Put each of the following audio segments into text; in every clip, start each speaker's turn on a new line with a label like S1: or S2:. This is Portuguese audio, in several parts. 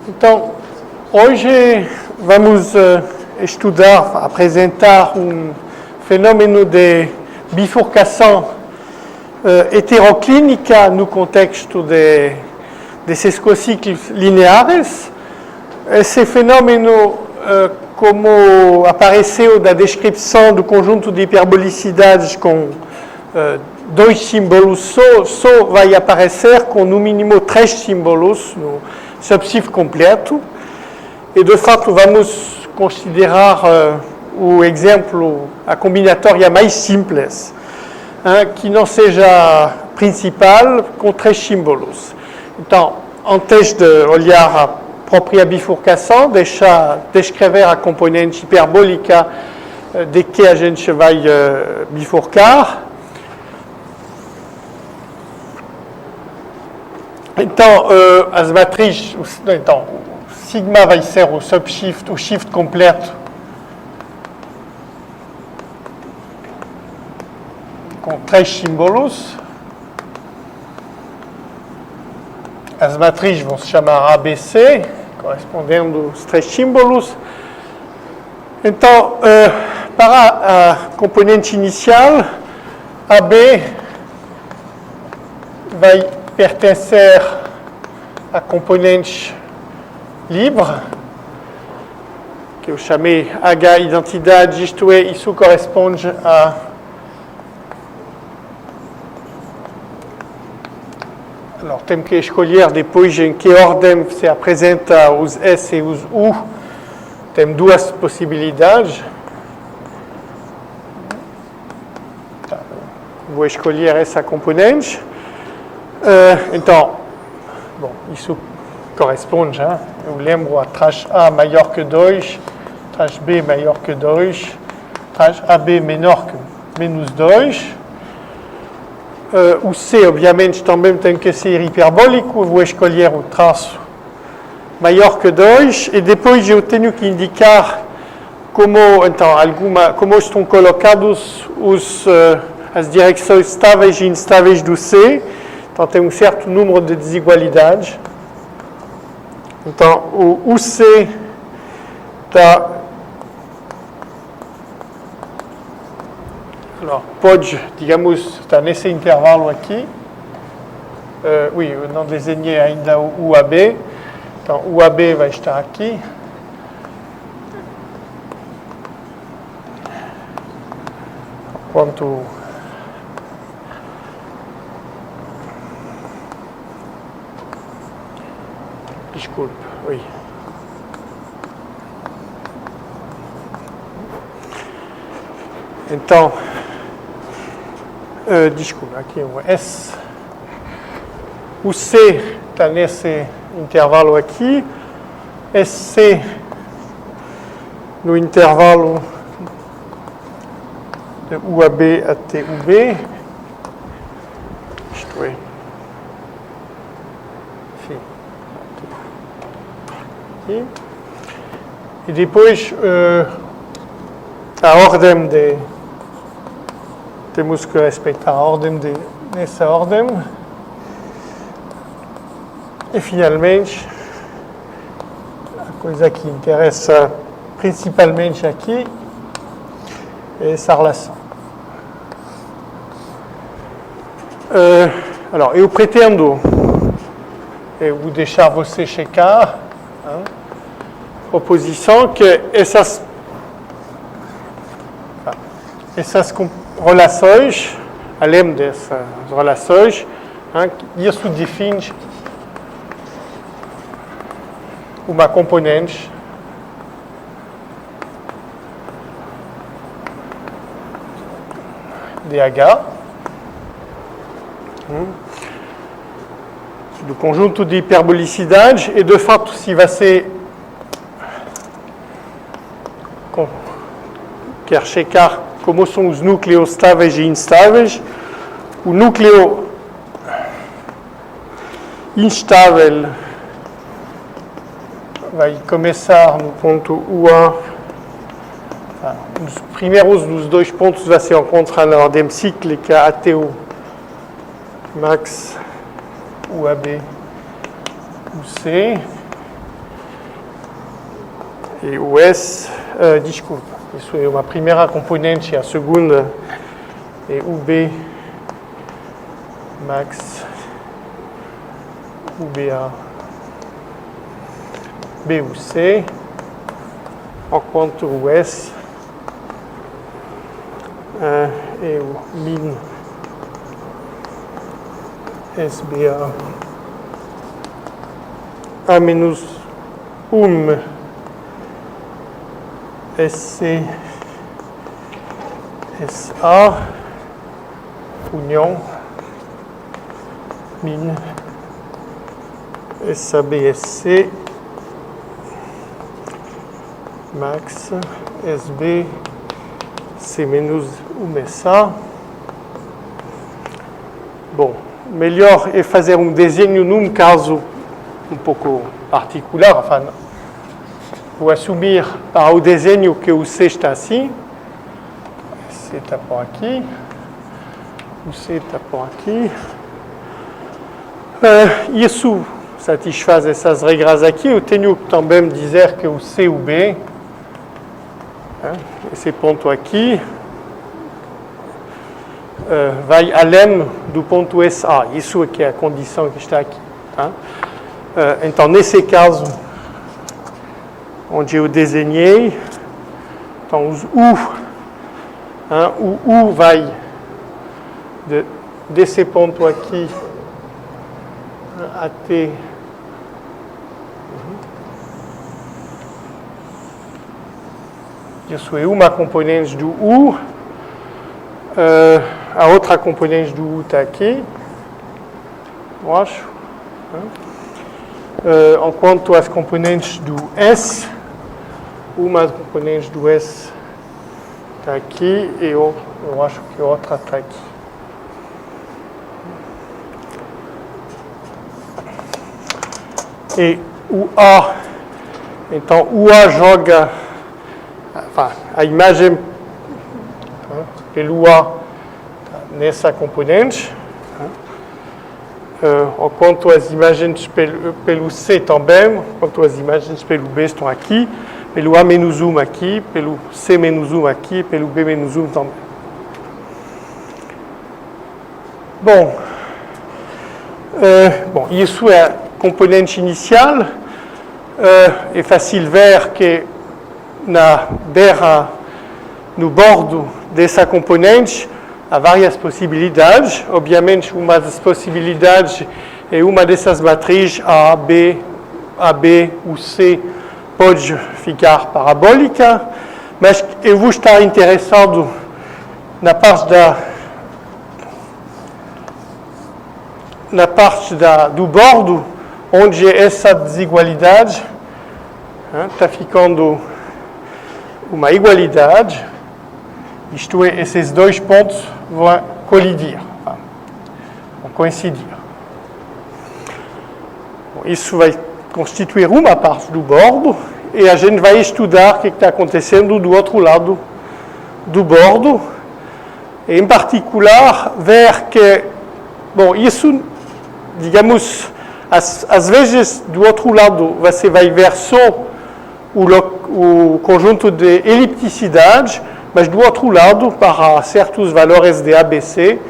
S1: Então, hoje vamos estudar, apresentar fenômeno de bifurcação heteroclínica no contexto desses ciclos lineares. Esse fenômeno, como apareceu da descrição do conjunto de hiperbolicidades com dois símbolos só vai aparecer com no mínimo 3 símbolos no subshift completo. E de fato vamos considerar o exemplo, a combinatória mais simples, que não seja principal com 3 símbolos. Então, antes de olhar a própria bifurcação, deixa descrever a componente hiperbólica de que a gente vai bifurcar. Então, as matrizes, então, sigma vai ser o subshift, o shift completo com 3 símbolos. As matrizes vão se chamar ABC, correspondendo aos 3 símbolos. Então, para a componente inicial, AB vai pertencer à componente livre, que eu chamei H identidade, isto é, isso corresponde a alors, temos que escolher depois em que ordem se apresenta os S e os U. Temos 2 possibilidades. Vou escolher essa componente. Então, bom, isso corresponde, eu lembro a traje A maior que 2, traje B maior que 2, traje AB menor que menos 2. O C, obviamente, também tem que ser hiperbólico, vou escolher o traço maior que 2, e depois eu tenho que indicar como, então, como estão colocados as direções estáveis e instáveis do C. Então, tem um certo número de desigualdades. Então, o UC está... Alors, pode, digamos, está nesse intervalo aqui. Oui, eu não desenhei ainda o UAB. Então, o UAB vai estar aqui. Enquanto... Desculpe, oui. Então, desculpa, aqui o S. O C está nesse intervalo aqui. SC no intervalo de UAB até UB. Isto é. E depois a ordem temos que respeitar a ordem nessa ordem. E finalmente a coisa que interessa principalmente aqui é essa relação. Alors, eu pretendo, eu vou deixar você checar, proposição que essas relações, além dessas relações, isso define uma componente de H do conjunto de hiperbolicidades e de fato se vai ser quer checar como são os núcleos estáveis e instáveis. O núcleo instável vai começar no ponto UA. Os primeiros dos 2 pontos vai se encontrar na ordem cíclica até o max UAB UC. e US, desculpa, isso é uma primeira componente, a segunda é UB max UBA BUC, enquanto o S é o min SBA A menos SC SA union min SABSC max SB C menos SA. Bom, melhor é fazer um desenho num caso um pouco particular, enfin, vou assumir para o desenho que o C está assim, C está por aqui, o C está por aqui. Isso satisfaz essas regras aqui. Eu tenho que também dizer que o C e o B, esse ponto aqui, vai além do ponto SA. Isso é que é a condição que está aqui. Tá? Então, nesse caso, onde eu desenhei, então os U, o U vai desse ponto aqui até isso é uma componente do U, a outra componente do U está aqui, eu acho. Enquanto as componentes do S, uma das componentes do S está aqui e eu acho que a outra está aqui. E o A, então o A joga, a imagem pelo A nessa componente, enquanto as imagens pelo C também, enquanto as imagens pelo B estão aqui, pelo A menos 1 aqui, pelo C menos 1 aqui, pelo B menos 1 também. Bom, isso é a componente inicial. É fácil ver que na beira, no bordo dessa componente, há várias possibilidades. Obviamente, uma das possibilidades é uma dessas matrizes A, B ou C pode ficar parabólica, mas eu vou estar interessado na parte do bordo, onde essa desigualdade está ficando uma igualdade, isto é, esses dois pontos vão colidir, vão coincidir. Bom, isso vai constituir uma parte do bordo e a gente vai estudar o que está acontecendo do outro lado do bordo, e, em particular, ver que, bom, isso, digamos, às vezes, do outro lado, você vai ver só o conjunto de elipticidade, mas do outro lado, para certos valores de ABC,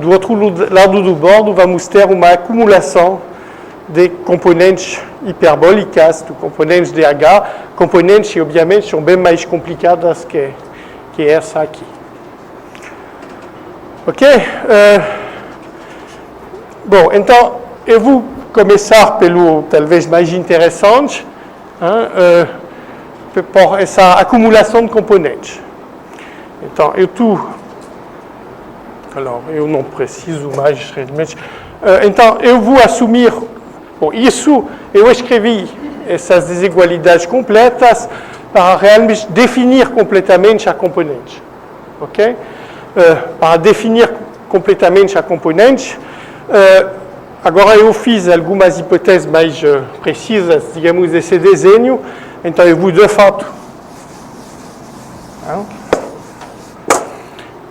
S1: do outro lado do bordo, vamos ter uma acumulação de componentes hiperbólicas, de componentes de H, componentes que, obviamente, são bem mais complicadas que essa aqui. Ok? Bom, então, eu vou começar pelo, talvez, mais interessante, por essa acumulação de componentes. Então, eu não preciso mais realmente. Então, eu vou assumir, bom, isso, eu escrevi essas desigualdades completas para realmente definir completamente a componente. Ok? Para definir completamente a componente, agora eu fiz algumas hipóteses mais precisas, digamos, desse desenho. Então, eu vou, de fato,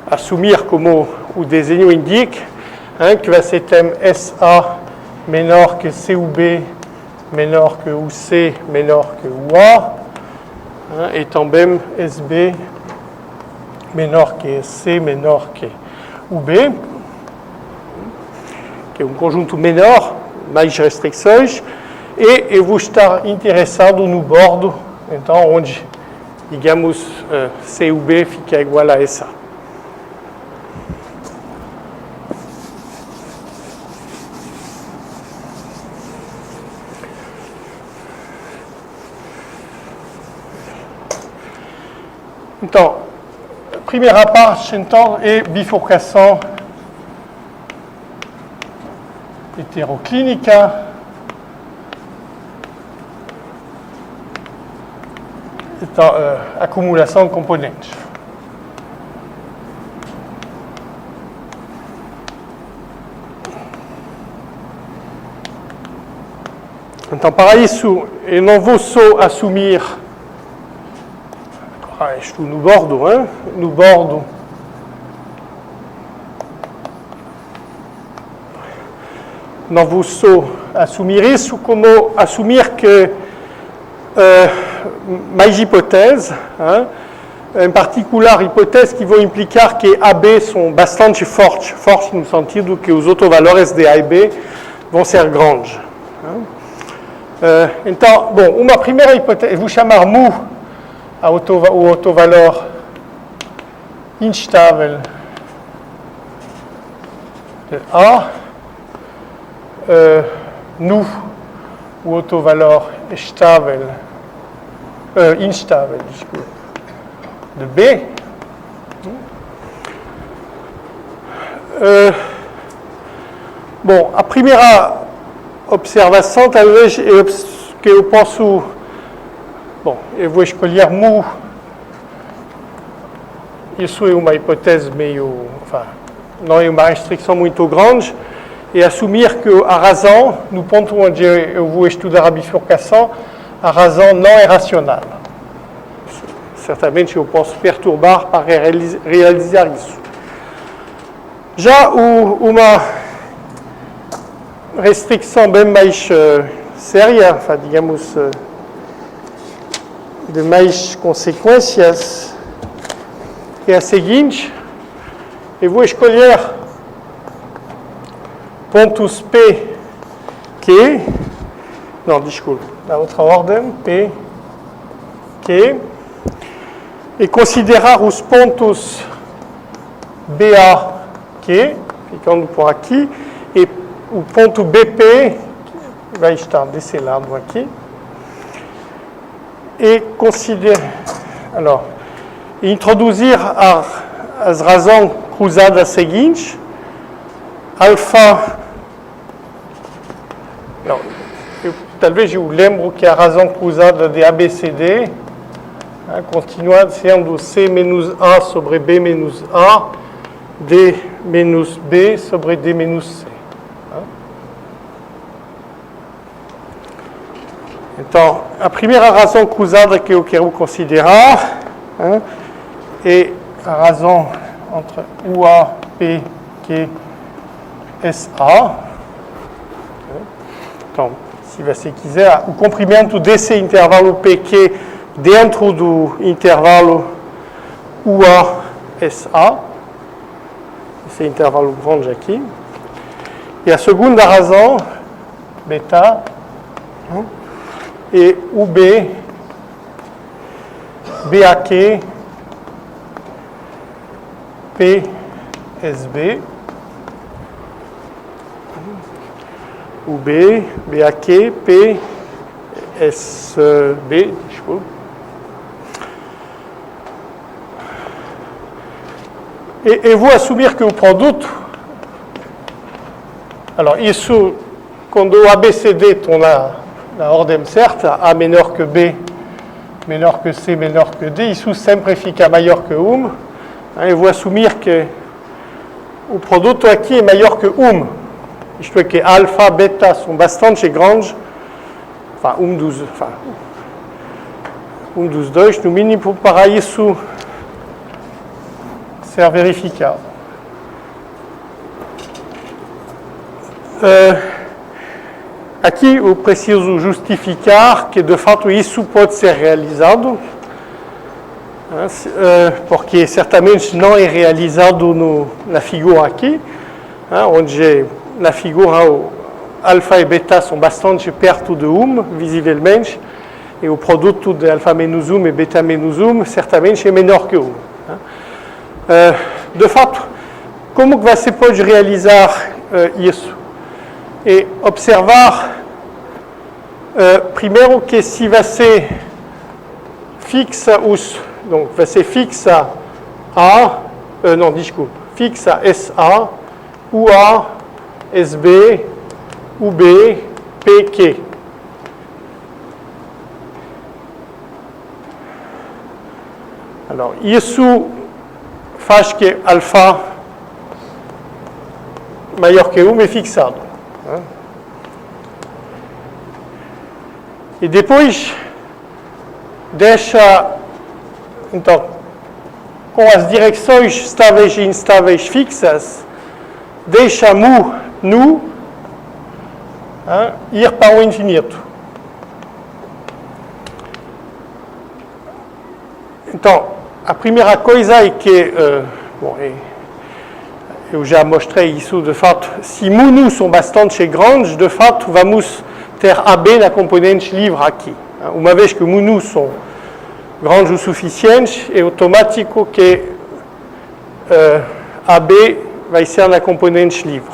S1: assumir, como o desenho indique, que você tem SA menor que CUB, menor que UC, menor que UA. e também SB menor que C menor que UB, que é um conjunto menor, mais restrições, e eu vou estar interessado no bordo, então, onde, digamos, CUB fica igual a essa. Então, a primeira parte, então, é bifurcação heteroclínica. Então, acumulação de componentes. Então, para isso, eu não vou só assumir. Estou no bordo, hein? No bordo. Não vou só assumir isso, como assumir que mais hipóteses, hein? Em particular hipóteses que vão implicar que A e B são bastante fortes no sentido que os autovalores de A e B vão ser grandes. Hein? Então, bom, uma primeira hipótese, eu vou chamar mu o autovalor instável de A, nu o autovalor instável, desculpe, de B. Bom, a primeira observação, talvez, é que eu posso. Bom, eu vou escolher mu. Isso é uma hipótese meio. Enfin, não é uma restrição muito grande. E assumir que a razão, no ponto onde eu vou estudar a bifurcação, a razão não é racional. Certamente eu posso perturbar para realizar isso. Já uma restrição bem mais séria, enfin, digamos, de mais consequências, é a seguinte: eu vou escolher pontos P, Q, não, desculpe, na outra ordem, P, Q, e considerar os pontos BA, Q, ficando por aqui, e o ponto BP, que vai estar desse lado aqui, e considerar, alors, introduzir as razões cruzadas seguintes, alfa, não, talvez eu lembro que a razão cruzada de ABCD continua sendo C menos A sobre B menos A, D menos B sobre D menos C. Então, a primeira razão cruzada que eu quero considerar é a razão entre UA, P, Q, SA. Então, se você quiser, o comprimento desse intervalo PQ dentro do intervalo UA-SA, esse intervalo grande aqui. E a segunda razão, beta, é UB, BAQ, PSB, UB, BAQ, PSB, desculpa. E eu vou assumir que o produto, alors isso, quando o ABCD estão na ordem certa, A menor que B, menor que C, menor que D, isso sempre fica maior que 1. Eu vou assumir que o produto aqui é maior que 1. Isto é que alfa, beta são bastante grandes, um dos dois, no mínimo, para isso ser verificado. Aqui eu preciso justificar que, de fato, isso pode ser realizado. porque certamente não é realizado na figura aqui, onde na figura o alfa e beta são bastante perto de 1, visivelmente, e o produto de alfa menos 1 e beta menos 1 certamente é menor que 1. De fato, como que você pode realizar isso? E observar, primeiro, que se você fixa donc você fixa A, não, desculpa, fixa SA, UA, SB, UB, PQ. Alors, isso faz que alfa maior que 1 é fixado. E depois deixa, então, com as direções estáveis e instáveis fixas, deixa mu nu ir para o infinito. Então, a primeira coisa é que, eu já mostrei isso de fato, se mu nu são bastante grandes, de fato, vamos ter AB na componente livre aqui. Uma vez que mu nu são grandes o suficientes, é automático que AB vai ser na componente livre.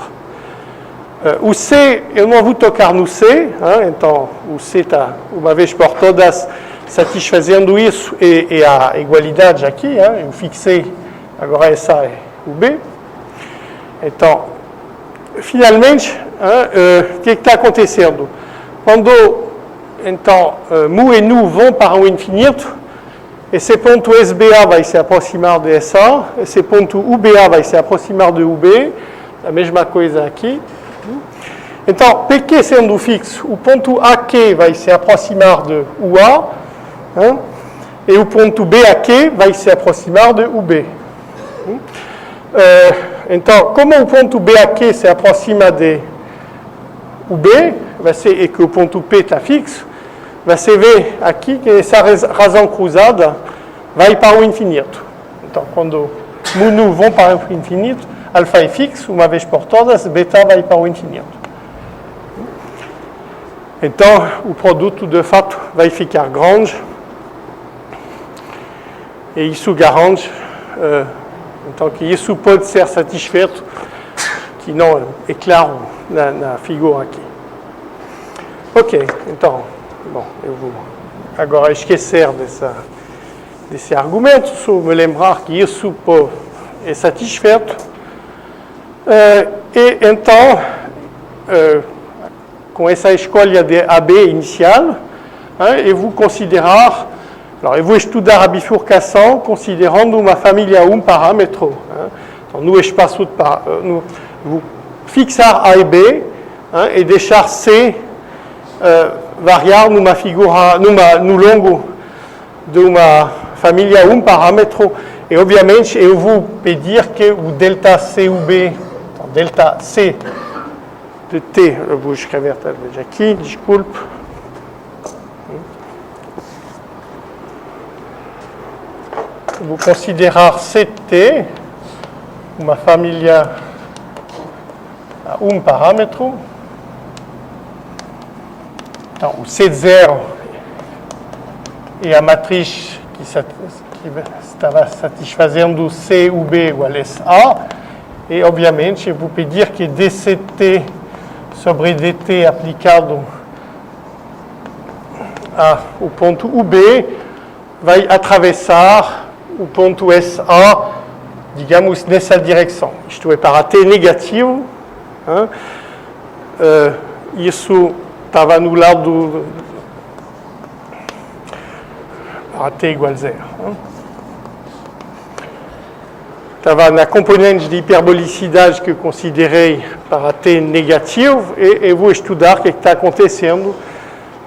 S1: O C, eu não vou tocar no C, então o C está, uma vez por todas, satisfazendo isso e a igualdade aqui, eu fixei, agora essa é o B. Então, finalmente, o que está acontecendo? Quando, então, mu e nu vão para o infinito, esse ponto SBA vai se aproximar de SA, esse ponto UBA vai se aproximar de UB, a mesma coisa aqui. Então, PQ sendo fixo, o ponto AQ vai se aproximar de UA, e o ponto BAQ vai se aproximar de UB. Então, como o ponto BAQ se aproxima de UB, e que o ponto P está fixo, você vê aqui que essa razão cruzada vai para o infinito. Então, quando mu nu vão para o infinito, alfa é fixo, uma vez por todas, beta vai para o infinito. Então, o produto, de fato, vai ficar grande. E isso garante, então, que isso pode ser satisfeito, que não é claro na figura aqui. Ok, então, bom, eu vou agora esquecer desse argumento, só me lembrar que isso é satisfeito. E então, com essa escolha de AB inicial, eu vou considerar, eu vou estudar a bifurcação considerando uma família parâmetro. Então, no espaço de vou fixar A e B e deixar C variar numa figura, no longo de uma família parâmetro, e obviamente eu vou pedir que o delta CUB, então, delta C de T, eu vou escrever talvez aqui, desculpe. Eu vou considerar CT uma família a parâmetro. Então, o C0 é a matriz que estava satisfazendo C ou B igual a SA, e obviamente eu vou pedir que dCt sobre dt aplicado ao ponto UB vai atravessar o ponto SA, digamos, nessa direção. Isto é, para t negativo, isso estava no lado para t igual a 0. Estava na componente de hiperbolicidade que eu considerei para t negativo, e eu vou estudar o que está acontecendo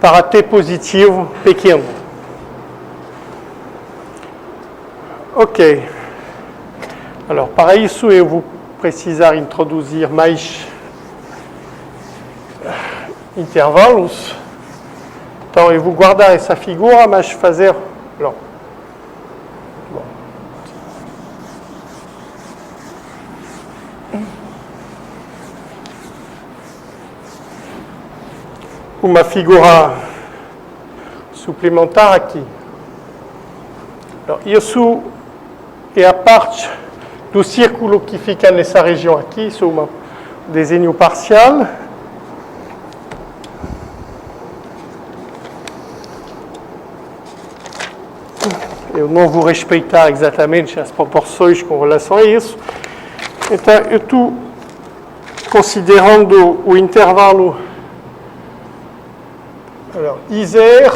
S1: para t positivo pequeno. Ok. Alors, para isso eu vou precisar introduzir mais intervalos. Então, eu vou guardar essa figura, mas fazer... Não. uma figura suplementar aqui. Isso é a parte do círculo que fica nessa região aqui, isso é um desenho parcial. Eu não vou respeitar exatamente as proporções com relação a isso. Então, eu estou considerando o intervalo I0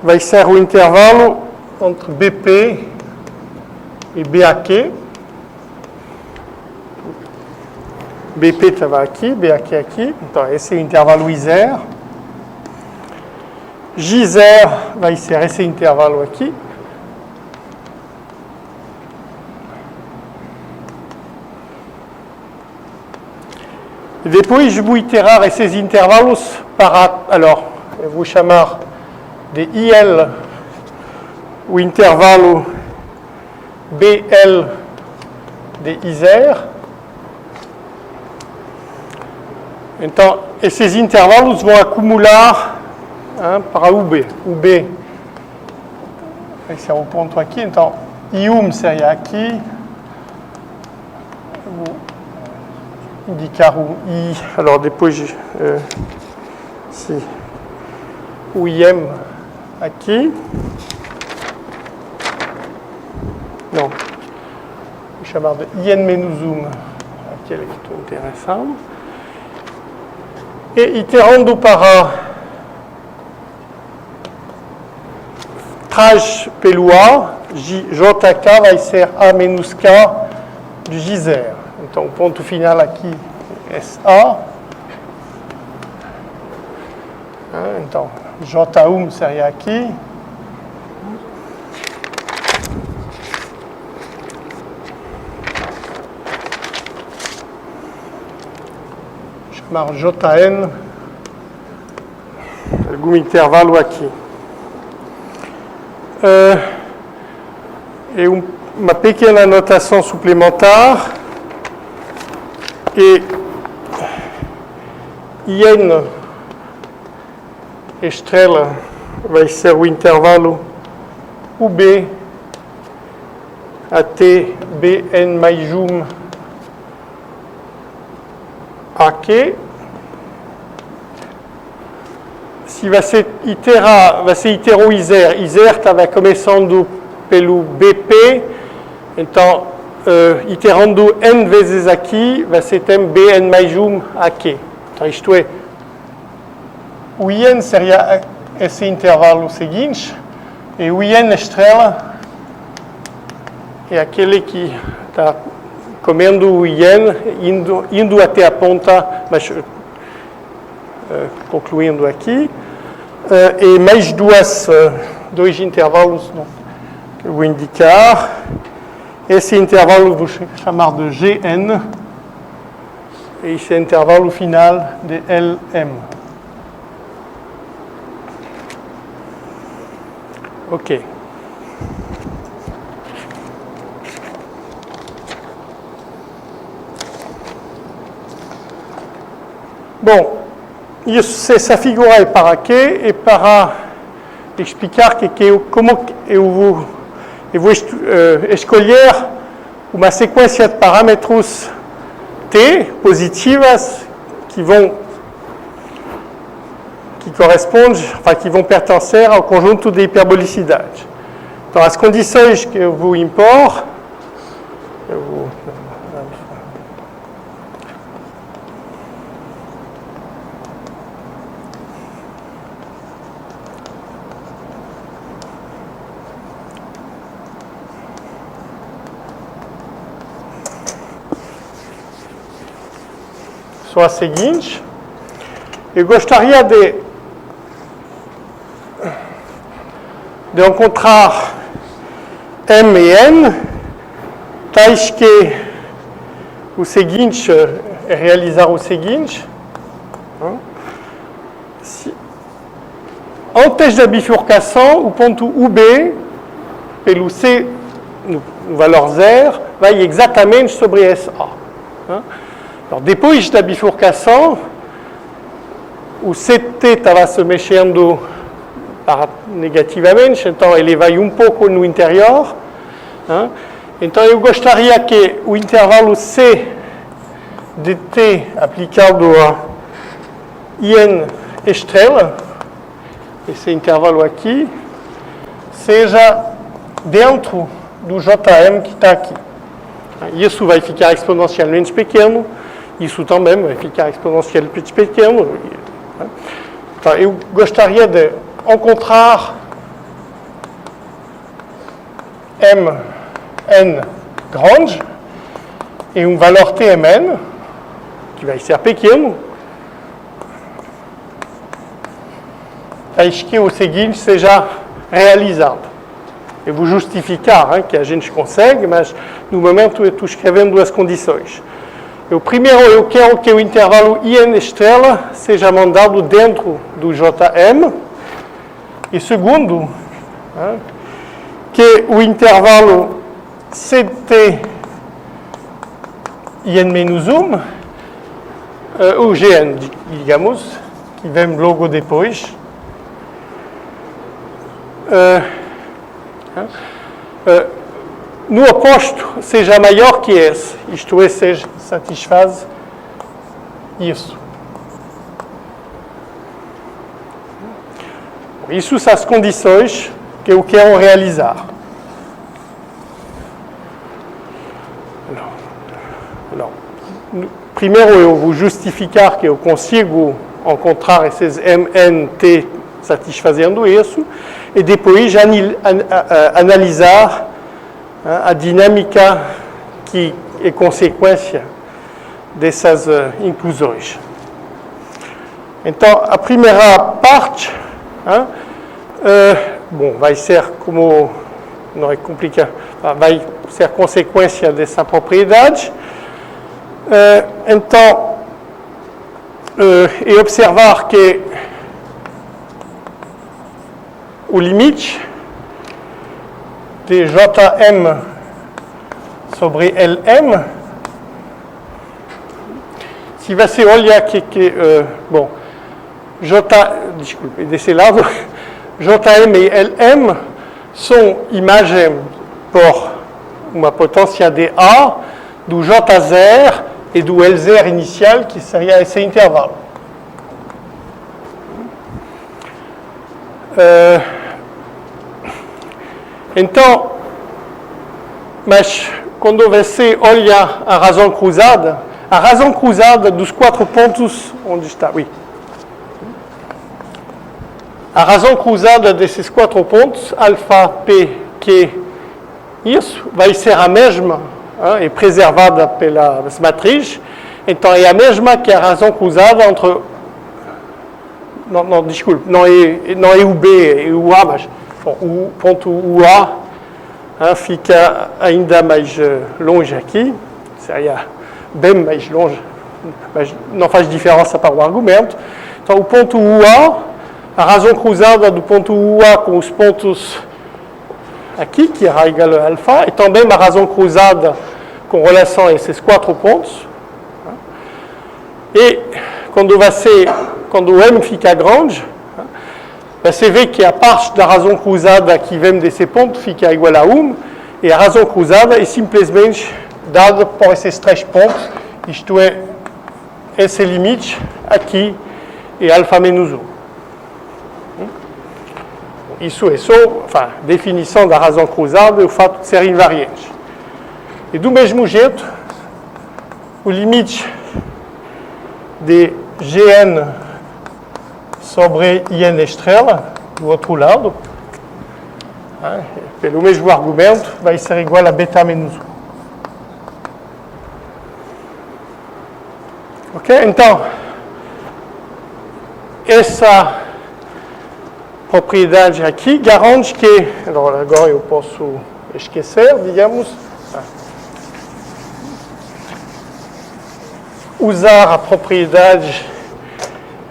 S1: vai ser o intervalo entre BP e BAQ. BP estava aqui, BAQ aqui. Então, esse é o intervalo I0. J0 vai ser esse intervalo aqui. E depois vou iterar esses intervalos para... Alors, eu vou chamar de IL o intervalo BL de I0. Então, esses intervalos vão acumular para UB. UB vai ser o ponto aqui. Então, I1 seria aqui. Vou indicar o I. Alors, depois, o IM aqui. Não. Vou chamar de IN menos 1. Aquele que estou interessado. E iterando para trás pelo A, JK vai ser A menos K de J0. Então, o ponto final aqui é SA. Então, J1 seria aqui. Vou chamar JN algum intervalo aqui. E uma pequena notação suplementar. E IN estrela vai ser o intervalo UB até BN mais 1 aqui. Se você iterar o I0, I0 estava começando pelo BP, então, iterando N vezes aqui, você tem BN mais 1 aqui. Então, isto é, o IN seria esse intervalo seguinte, e o IN estrela é aquele que está comendo o IN, indo até a ponta, mas concluindo aqui, e mais dois intervalos que eu vou indicar. Esse intervalo eu vou chamar de GN, e esse intervalo final de LM. Ok. Bom, essa figura é para quê? É para explicar como eu vou escolher uma sequência de parâmetros T positivas que correspondem, que vão pertencer ao conjunto de hiperbolicidade. Então, as condições que eu vou impor, são as seguintes. Eu gostaria de encontrar M e N, tais que o seguinte é realizar o seguinte. Antes da bifurcação, o ponto UB, pelo C, no valor 0, vai exatamente sobre SA. Alors, depois da bifurcação, o CT estava se mexendo negativamente, então ele vai um pouco no interior. Então eu gostaria que o intervalo C de T aplicado a IN estrela, esse intervalo aqui, seja dentro do JM que está aqui. Isso vai ficar exponencialmente pequeno, isso também vai ficar exponencialmente pequeno. Então, eu gostaria de encontrar Mn grande e um valor Tmn, que vai ser pequeno, para que o seguinte seja realizado. Eu vou justificar que a gente consegue, mas no momento eu estou escrevendo as condições. O primeiro, eu quero que o intervalo IN estrela seja mandado dentro do JM. E segundo, que o intervalo CT IN menos 1, o GN, digamos, que vem logo depois, no oposto seja maior que esse, isto é, satisfaz isso. Isso são as condições que eu quero realizar. Primeiro eu vou justificar que eu consigo encontrar esses MNT satisfazendo isso, e depois analisar a dinâmica que é consequência dessas inclusões. Então, a primeira parte, vai ser como, não é complicado, vai ser consequência dessa propriedade. Então, e observar que o limite de Jm sobre Lm, se você olhar desculpe, desse lado, Jm e Lm são imagens por uma potência de A do J0 e do L0 inicial, que seria esse intervalo. Então, mas quando você olha a razão cruzada dos 4 pontos, onde está? Oui. A razão cruzada desses 4 pontos, alfa, P, Q, isso vai ser a mesma, é preservada pelas matrizes, então é a mesma que a razão cruzada entre, desculpe, não é o B, é o A, mas bom, o ponto UA fica ainda mais longe aqui, seria bem mais longe, mas não faz diferença para o argumento. Então, o ponto UA, a razão cruzada do ponto UA com os pontos aqui, que é igual a alfa, e também a razão cruzada com relação a esses 4 pontos. E quando o M fica grande, você vê que a parte da razão cruzada que vem desse ponto fica igual a 1, e a razão cruzada é simplesmente dada por esses 3 pontos, isto é, esse limite aqui é alfa menos 1. Isso é só, definição da razão cruzada e o fato de ser invariante. E do mesmo jeito, o limite de Gn sobre IN estrela, do outro lado, pelo mesmo argumento, vai ser igual a beta menos 1. Ok? Então, essa propriedade aqui garante que, agora eu posso esquecer, digamos, usar a propriedade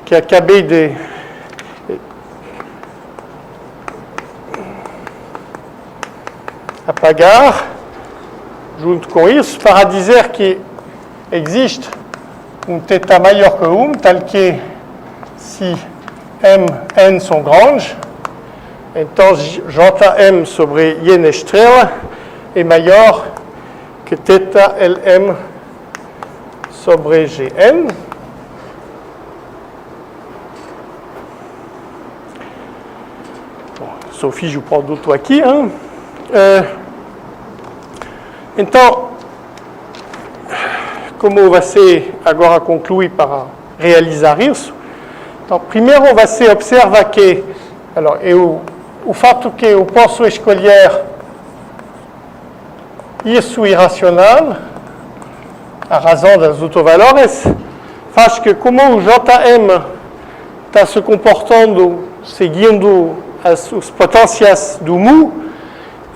S1: que acabei de apagar, junto com isso, para dizer que existe um θ maior que 1, tal que se M, N são grandes, então JM sobre N estrela é maior que θ LM sobre GN. Bom, só fiz o produto aqui. Hein? Então, como vai ser agora concluir para realizar isso? Então, primeiro você observa que o fato que eu posso escolher isso irracional, a razão dos autovalores, faz que como o JM está se comportando seguindo as potências do mu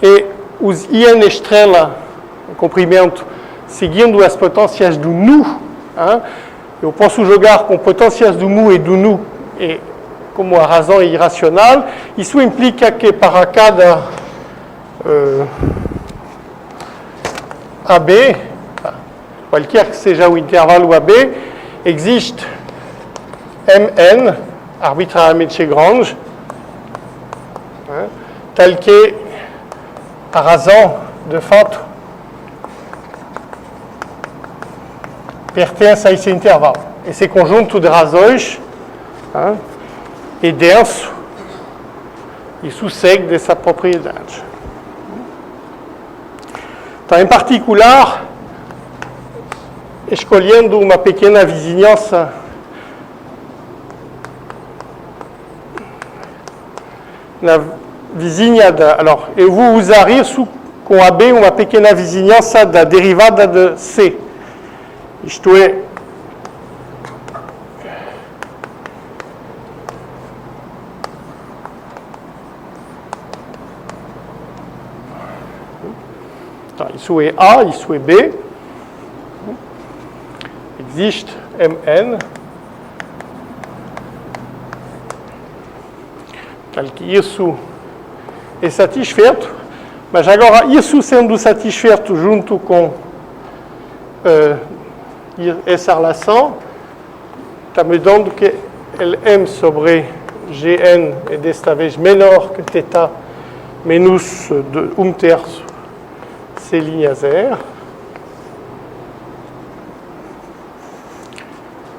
S1: e os IN estrela, o comprimento, seguindo as potências do nu, hein? Eu posso jogar com potências do mu e do nu, e como a razão é irracional, isso implica que para cada AB, qualquer que seja o intervalo AB, existe Mn arbitrariamente grande, hein, tel que a razão, de fato, pertence a esse intervalo. Esse conjunto de razões, hein, é denso e segue dessa propriedade. Então, em particular, escolhendo uma pequena vizinhança na vizinha da... Alors, eu vou usar isso com AB, uma pequena vizinhança da derivada de C. Isto é, então, isso é A, isso é B. Existe Mn, tal que isso é satisfeito, mas agora isso sendo satisfeito junto com essa relação, está me dando que Lm sobre Gn é desta vez menor que θ menos de 1/3 C' R.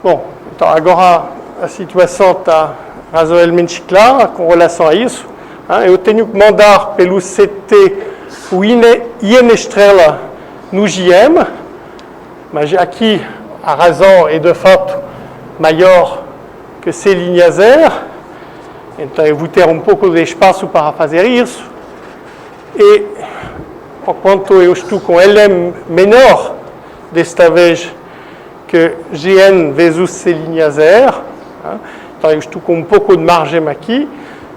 S1: Bom, então agora a situação está razoavelmente clara com relação a isso. Eu tenho que mandar pelo CT o IN estrela no JM, mas aqui a razão é de fato maior que C' R, então eu vou ter um pouco de espaço para fazer isso. E enquanto eu estou com Lm menor, desta vez que Gn vezes C' R, então eu estou com um pouco de margem aqui,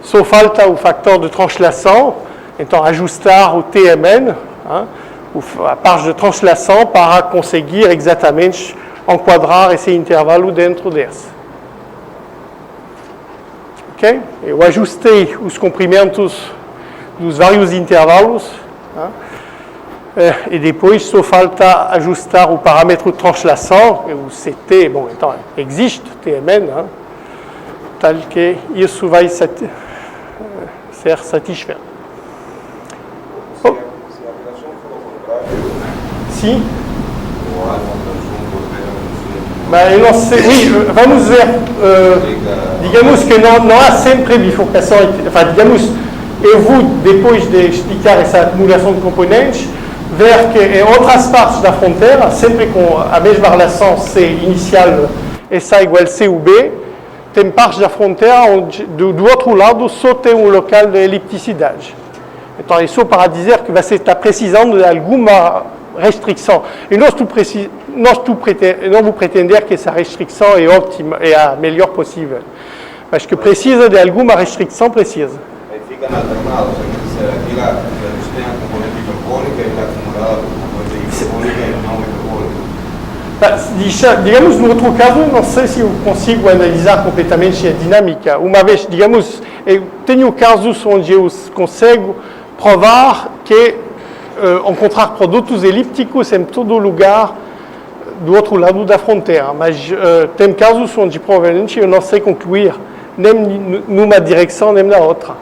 S1: só falta o fator de translação, então ajustar o Tmn, a parte de translação para conseguir exatamente enquadrar esse intervalo dentro desse. Ok? Eu ajustei os comprimentos dos vários intervalos, e depois só falta ajustar o parâmetro de translação, o CT, bom, então existe Tmn, tal que isso vai ser satisfeito.
S2: Se a relação for ao contrário,
S1: sim.
S2: o alfa conjunto, o beta conjunto.
S1: Mas eu não sei, oui, vamos ver, digamos que não há sempre bifurcação, enfin, digamos, eu vou, depois de explicar essa acumulação de componentes, ver que em outras partes da fronteira, sempre com a mesma relação C inicial, SA igual C ou B, tem partes da fronteira onde, do outro lado, só tem um local de elipticidade. Então, é só para dizer que você está precisando de alguma restrição. E nós vamos pretender que essa restrição é ótima, é a melhor possível. Mas que precisa de alguma restrição, precisa.
S2: Aí fica na alternada, ou seja, aqui lá tem a componente hiperbólica e está acumulada com a componente hiperbólica e não hiperbólica.
S1: Digamos, no outro caso, não sei se eu consigo analisar completamente a dinâmica. Uma vez, digamos, eu tenho casos onde eu consigo provar que encontrar produtos elípticos em todo lugar do outro lado da fronteira, mas tem casos onde provavelmente eu não sei concluir nem numa direção nem na outra.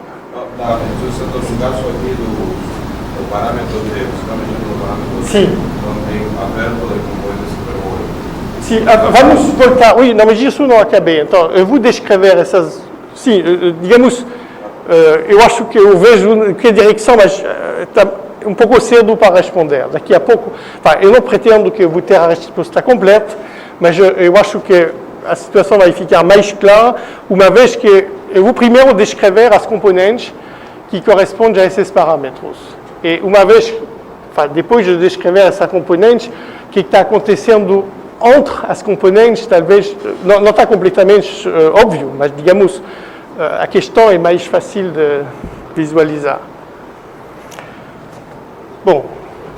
S2: Tá, então você está no caso aqui do parâmetro de, principalmente do parâmetro de,
S1: Sim.
S2: onde tem a verba de componentes superiores.
S1: Sim, vamos voltar, oui, não, mas isso não acabei, então eu vou descrever essas, sim, digamos, eu acho que eu vejo que direção, mas está um pouco cedo para responder, daqui a pouco, eu não pretendo que eu vou ter a resposta completa, mas eu acho que a situação vai ficar mais clara, uma vez que eu vou primeiro descrever as componentes que correspondem a esses parâmetros. E uma vez, depois de descrever essa componente, o que está acontecendo entre as componentes, talvez, não está completamente óbvio, mas digamos, a questão é mais fácil de visualizar. Bom,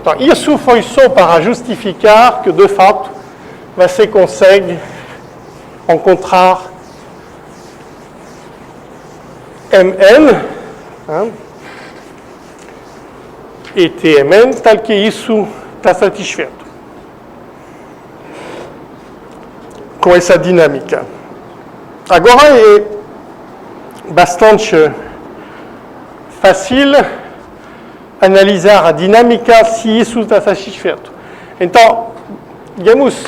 S1: então, isso foi só para justificar que, de fato, você consegue encontrar Mn e Tmn, tal que isso está satisfeito com essa dinâmica. Agora é bastante fácil analisar a dinâmica se isso está satisfeito. Então, digamos,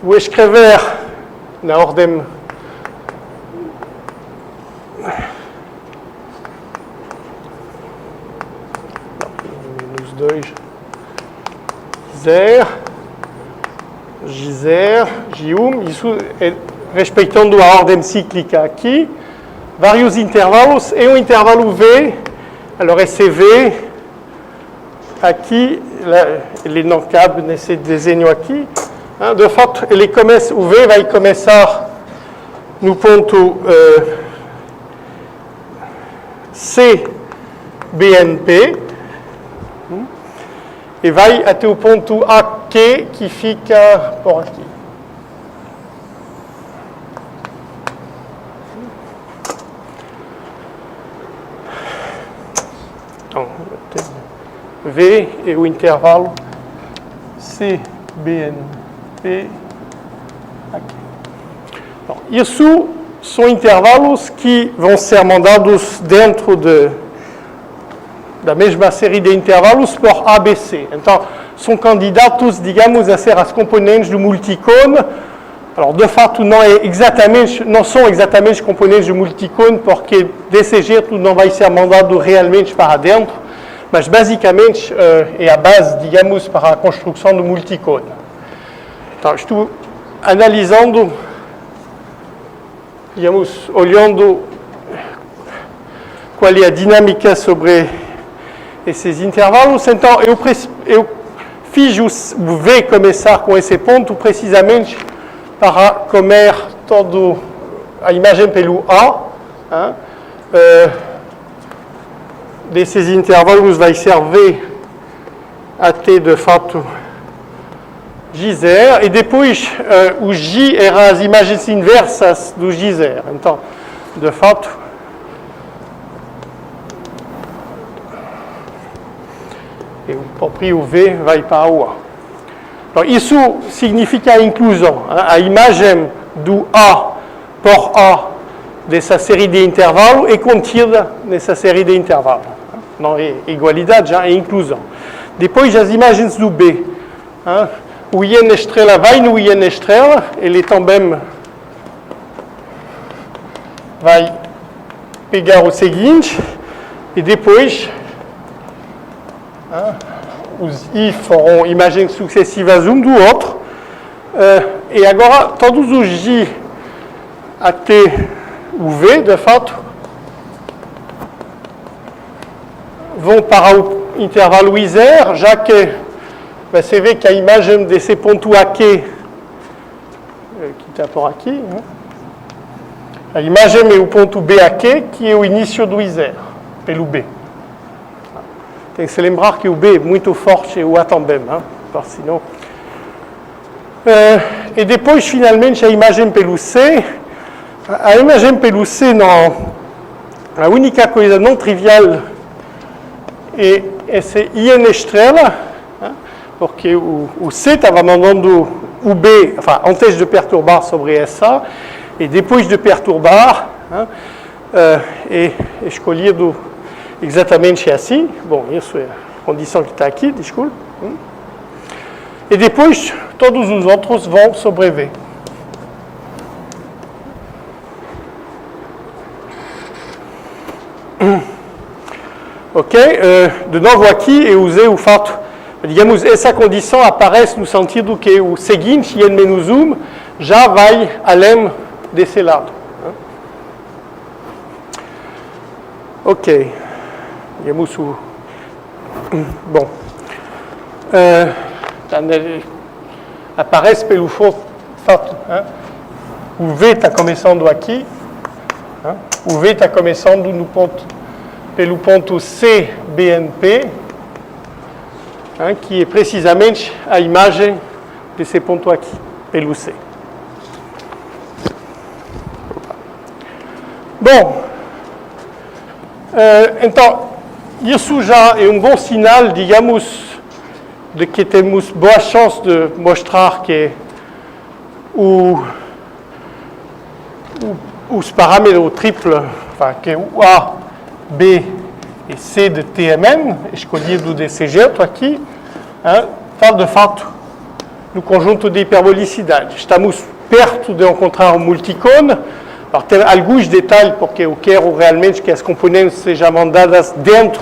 S1: vou escrever na ordem -2 0 J0, J1, isso é respeitando a ordem cíclica aqui, vários intervalos e um intervalo V, alors esse V aqui, ele não cabe nesse desenho aqui, de fato, o V vai começar no ponto CBNP e vai até o ponto AQ que fica por aqui. Então, V e o intervalo CBNP aqui. Então, isso são intervalos que vão ser mandados dentro da mesma série de intervalos por ABC. Então, são candidatos, digamos, a ser as componentes do multicone. Alors, de fato, não são exatamente componentes do multicone, porque desse jeito não vai ser mandado realmente para dentro, mas basicamente é a base, digamos, para a construção do multicone. Então, estou analisando, digamos, olhando qual é a dinâmica sobre esses intervalos. Então, eu fiz o V começar com esse ponto precisamente para comer toda a imagem pelo A. Desses intervalos vai ser V até, de fato, J0. E depois, o J era as imagens inversas do J0. Então, de fato, e o próprio V vai para o A. Então, isso significa a inclusão. A imagem do A por A dessa série de intervalos é contida nessa série de intervalos. Não é igualdade, é inclusão. Depois, as imagens do B. O IN estrela vai no IN estrela, ele também vai pegar o seguinte, e depois os I farão imagens sucessivas um do outro, e agora todos os J até o V, de fato, vão para o intervalo I0, já que você vê que a imagem desse ponto aqui, que está por aqui, a imagem é o ponto B aqui, que é o início do I0, pelo B. Tem que se lembrar que o B é muito forte e o A também, porque senão... e depois, finalmente, a imagem pelo C. A imagem pelo C, não, a única coisa não trivial é esse IN estrela, porque o C estava mandando o B, enfin, antes de perturbar sobre essa, e depois de perturbar, é escolhido exatamente assim. Bom, isso é a condição que está aqui, desculpe. E depois, todos os outros vão sobreviver. Ok? De novo aqui, eu usei o fato, digamos, essa condição aparece no sentido que o seguinte, n menos 1, já vai além desse lado. Ok. Digamos o... Bom. Aparece pelo fato. O V está começando aqui. O V está começando no ponto, pelo ponto CBNP, que é precisamente a imagem desse ponto aqui, pelo C. Bom, então, isso já é um bom sinal, digamos, de que temos boa chance de mostrar que os parâmetros triplos, enfin, que o A, B e C de TMN, escolhido desse jeito aqui, está de fato no conjunto de hiperbolicidade. Estamos perto de encontrar um multicone. Tem alguns detalhes, porque eu quero realmente que as componentes sejam mandadas dentro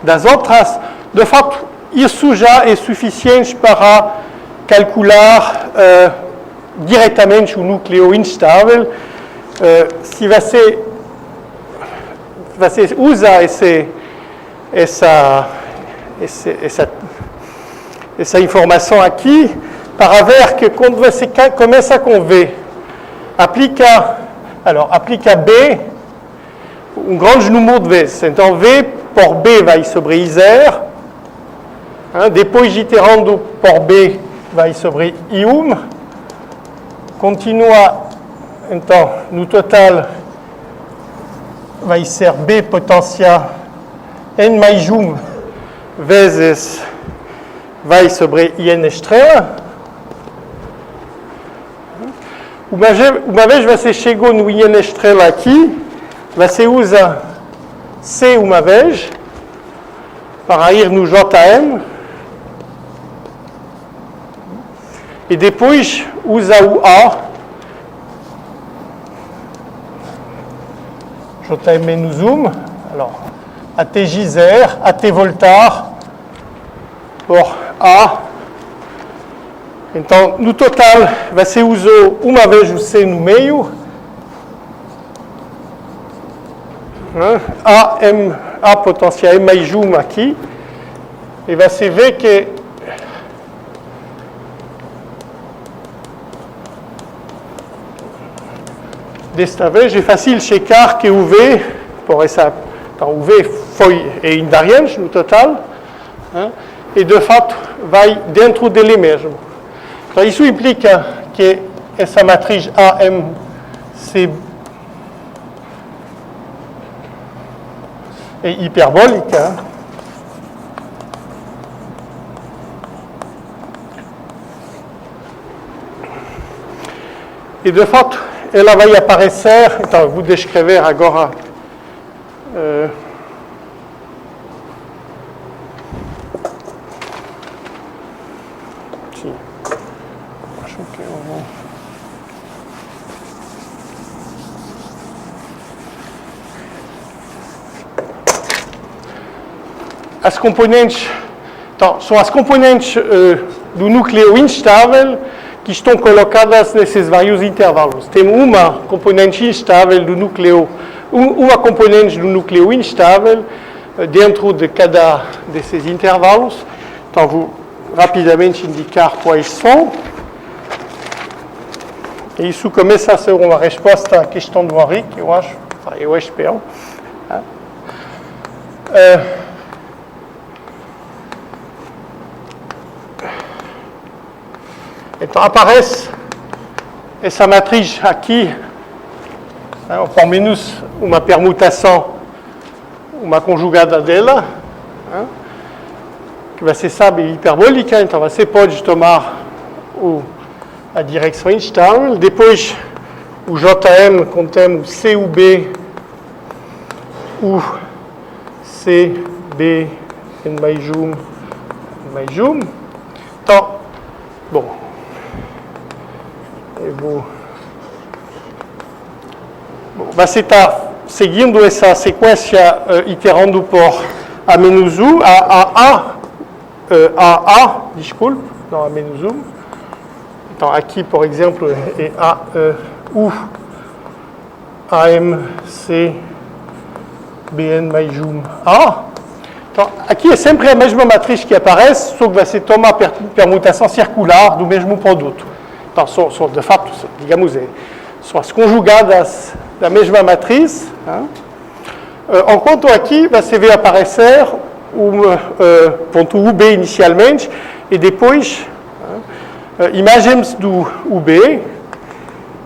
S1: das outras. De fato, isso já é suficiente para calcular diretamente o núcleo instável. Se você usa essa informação aqui, para ver que quando você começa com V, aplica B um grande número de vezes. Então, V por B vai sobre I0. Depois, iterando por B, vai sobre I1. Continua, então, no total, vai ser B potencial N mais 1 vezes vai sobre IN estrela. Uma vez você chegou no IN estrela aqui, você usa C uma vez para ir no JM e depois usa o A, JM menos 1, alors até J0, até voltar por A. Então, no total, você usou uma vez o C no meio, A potencial M mais 1 aqui, e você vê que desta vez é fácil checar que o V, por essa, então o V é invariante no total, e de fato vai dentro dele mesmo. Então, isso implica que essa matriz AMC é hiperbólica. E, de fato, ela vai aparecer. Então, eu vou descrever agora. As componentes, então, são as componentes do núcleo instável que estão colocadas nesses vários intervalos. Tem uma componente instável do núcleo, uma componente do núcleo instável dentro de cada desses intervalos. Então, vou rapidamente indicar quais são. E isso começa a ser uma resposta à questão do Henrique, eu acho, eu espero. Então, aparece essa matriz aqui, por menos uma permutação, uma conjugada dela, que vai ser sabe hiperbólica, então você pode tomar a direção instável, depois o JM contém o CUB, o CB em mais um. Então, bom, eu vou... Você está seguindo essa sequência iterando por A menos U, desculpe, não A menos 1. Então, aqui, por exemplo, é U, AM, C, BN mais 1, A. Então, aqui é sempre a mesma matriz que aparece, só que você toma a permutação circular do mesmo produto. Então, são de fato, digamos, são as conjugadas da mesma matriz. Enquanto aqui, você vê aparecer o ponto UB inicialmente, e depois, imagens do UB,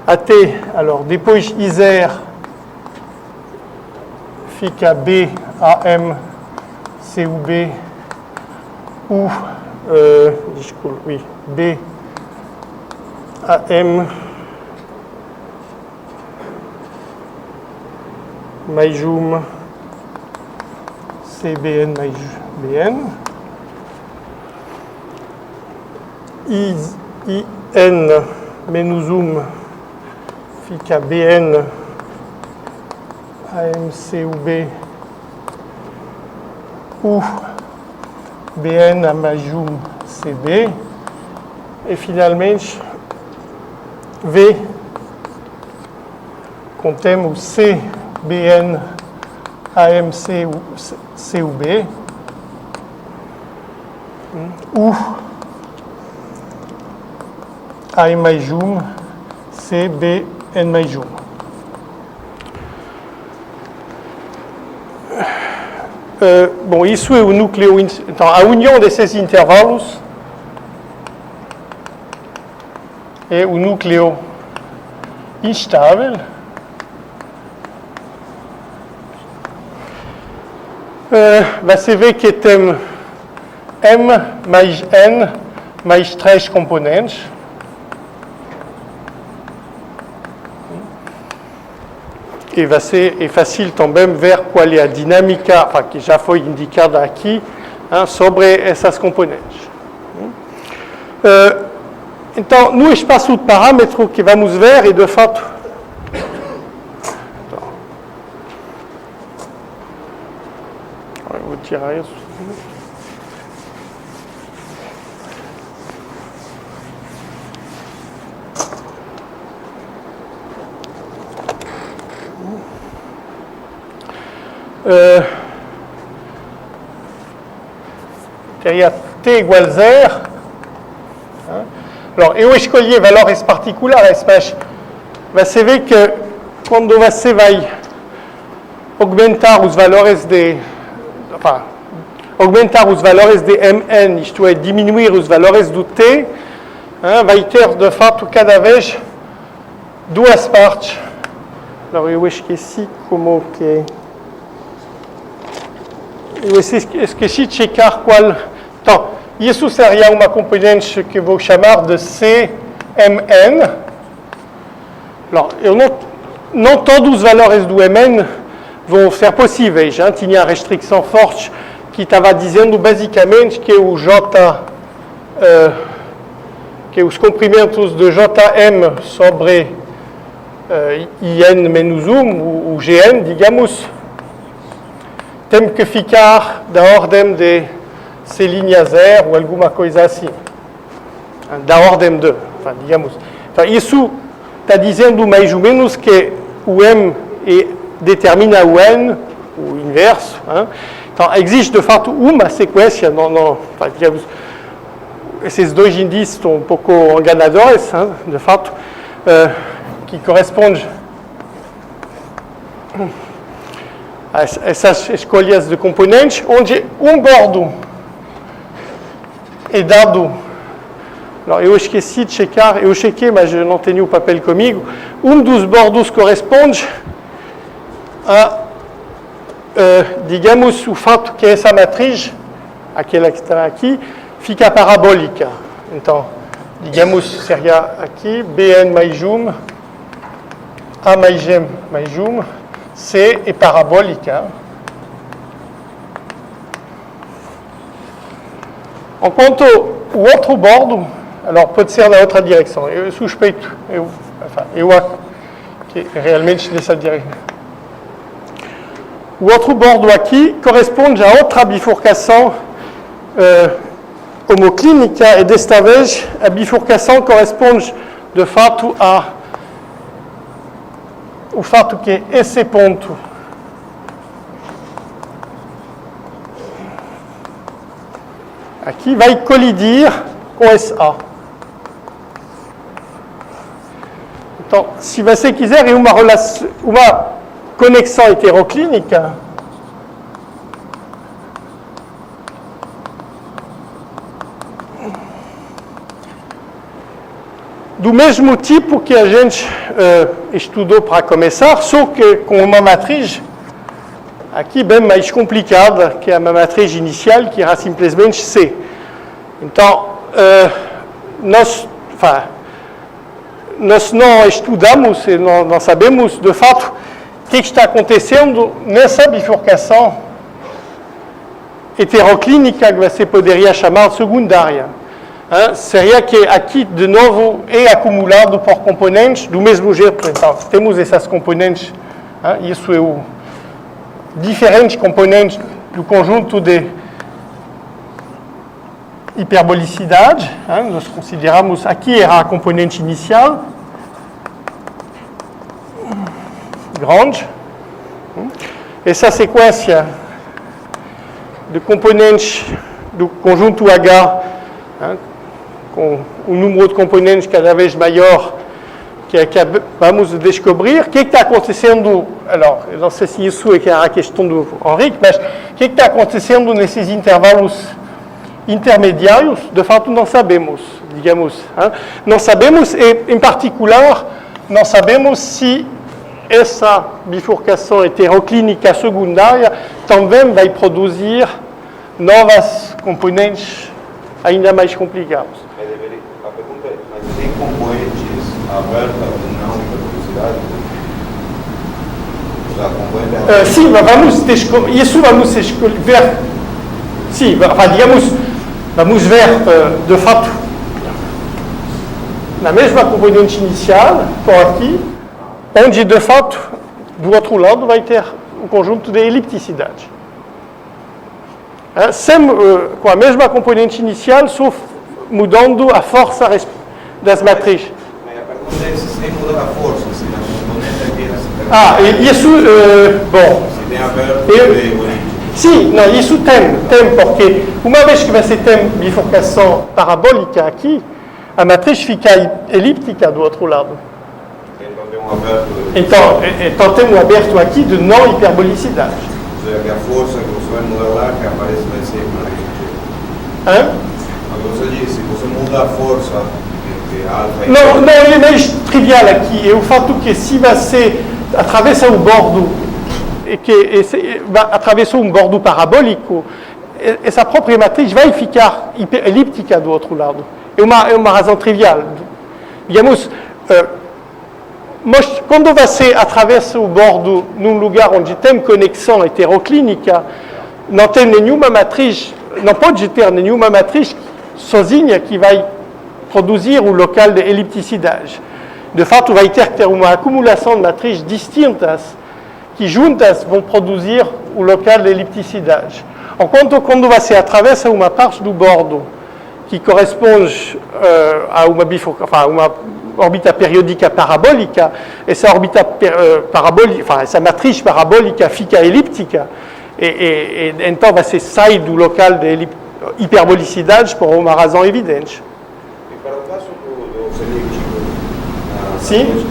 S1: até, alors, depois I0 fica B, AM, CUB, U, desculpe, oui, B, AM, mais uma, CBN mais BN, IN menos 1 fica BN, AMCUB, U, BN a mais 1 CB, e finalmente V contém o CBN AMC CUB, U AM mais 1 CBN mais 1. Bom, isso é o núcleo, então a união desses intervalos é o núcleo instável. Você vê que tem M mais N mais 3 componentes. E vai ser fácil também ver qual é a dinâmica, que já foi indicada aqui, sobre essas componentes. Então, no espaço de parâmetros que vamos ver, e de fato, eu vou tirar isso. Teria T igual 0. Alors, eu escolhi valores particulares, mas você vê que quando você vai aumentar os valores de Mn, isto é, diminuir os valores do T, vai ter, de fato, cada vez duas partes. Alors, eu esqueci como que... Eu esqueci de checar qual... Então, isso seria uma componente que vou chamar de CMN. Alors, não todos os valores do Mn vão ser possíveis. Tinha a restrição forte que estava dizendo basicamente que o J, que os comprimentos de Jm sobre In menos 1, o Gn, digamos, tem que ficar da ordem de C' 0 ou alguma coisa assim. Da ordem de, digamos. Então, isso está dizendo mais ou menos que o M determina o N, o inverso. Então, existe de fato uma sequência, digamos, esses dois índices estão um pouco enganadores, de fato, que correspondem a essas escolhas de componentes, onde um bordo é dado. Eu esqueci de checar, eu chequei, mas eu não tenho o papel comigo. Um dos bordos corresponde a, digamos, o fato que essa matriz aquela que está aqui, fica parabólica. Então, digamos, seria aqui, Bn mais jum, A mais G mais jum, C é parabólica. Enquanto o outro bordo, alors pode ser na outra direção, eu suspeito, eu acho que realmente nessa direção. O outro bordo aqui corresponde a outra bifurcação homoclínica e desta vez a bifurcação corresponde de fato ao fato que esse ponto aqui vai colidir com esse A. Então, se você quiser, é uma conexão heteroclínica do mesmo tipo que a gente estudou para começar, só que com uma matriz aqui bem mais complicada que a matriz inicial, que era simplesmente C. Então, nós não estudamos e não sabemos, de fato, o que está acontecendo nessa bifurcação heteroclínica que você poderia chamar secundária. Seria que aqui, de novo, é acumulado por componentes do mesmo jeito. Então, temos essas componentes, isso é o diferentes componentes do conjunto de hiperbolicidade. Nós consideramos, aqui era a componente inicial, grande. Essa sequência de componentes do conjunto H, com um número de componentes cada vez maior, que vamos descobrir. O que está acontecendo? Alors, eu não sei se isso é a questão do Henrique, mas o que está acontecendo nesses intervalos intermediários? De fato, não sabemos, digamos. Não sabemos, e, em particular, não sabemos se essa bifurcação heteroclínica secundária também vai produzir novas componentes ainda mais complicadas.
S2: A pergunta é, mas tem componentes abertos ou não para velocidade?
S1: Sim, mas isso vamos ver. Sim, digamos, vamos ver, de fato, na mesma componente inicial, por aqui, onde, de fato, do outro lado, vai ter um conjunto de elipticidade. Com a mesma componente inicial, só mudando a força das matrizes.
S2: Mas a pergunta é se sem mudar a força, se a componente aqui
S1: isso, bom...
S2: Se tem aberto
S1: Sim, não, isso tem, porque uma vez que você tem bifurcação parabólica aqui, a matriz fica elíptica do outro lado.
S2: Então tem um aberto...
S1: Então tem um aberto aqui de não hiperbolicidade.
S2: Ou seja, que a força que você vai mudar lá, que aparece vai ser mais... Mas você disse, se você muda a força entre alfa e...
S1: Não, ele é mais trivial aqui. É o fato que se você atravessa o bordo, atravessou um bordo parabólico, essa própria matriz vai ficar elíptica do outro lado. É uma razão trivial. Digamos, mas quando você atravessa o bordo num lugar onde tem conexão heteroclínica, não tem nenhuma matriz, não pode ter nenhuma matriz sozinha que vai produzir o local de elipticidade. De fato, vai ter uma acumulação de matrizes distintas que juntas vão produzir o local de elipticidade. Enquanto quando você atravessa uma parte do bordo que corresponde a uma órbita periódica parabólica, essa órbita parabólica, essa matriz parabólica fica elíptica e então você sai do local de hiperbolicidade por uma razão evidente.
S2: E para o caso do seletivo,
S1: sim?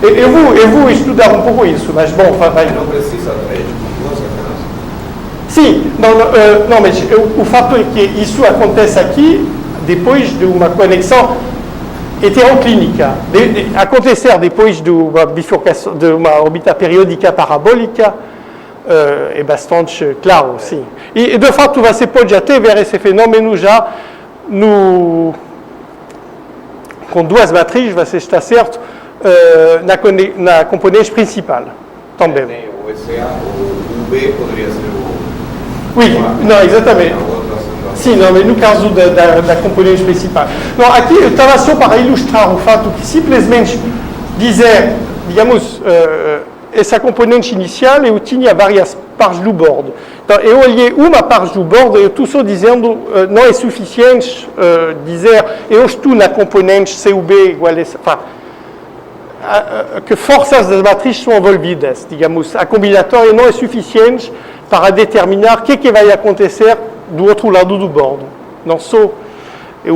S1: Eu vou estudar um pouco isso, mas bom, vai.
S2: Não precisa três, com duas apenas.
S1: Sim, não, mas o fato é que isso acontece aqui depois de uma conexão heteroclínica. Acontecer depois de uma bifurcação, de uma órbita periódica parabólica, é bastante claro, sim. E de fato você pode até ver esse fenômeno já com duas matrizes, você está certo, na componente principal também.
S2: O SA, o B poderia ser o...
S1: Oui, não, exatamente. Sim, não, mas no caso da componente principal. Não, aqui eu estava só para ilustrar o fato que simplesmente dizer, digamos, essa componente inicial, eu tinha várias partes do bordo. Então, eu olhei uma parte do bordo e eu estou só dizendo, não é suficiente dizer, eu estou na componente CUB igual a essa, que forças das matrizes são envolvidas, digamos. A combinatória não é suficiente para determinar o que vai acontecer do outro lado do bordo. Não só é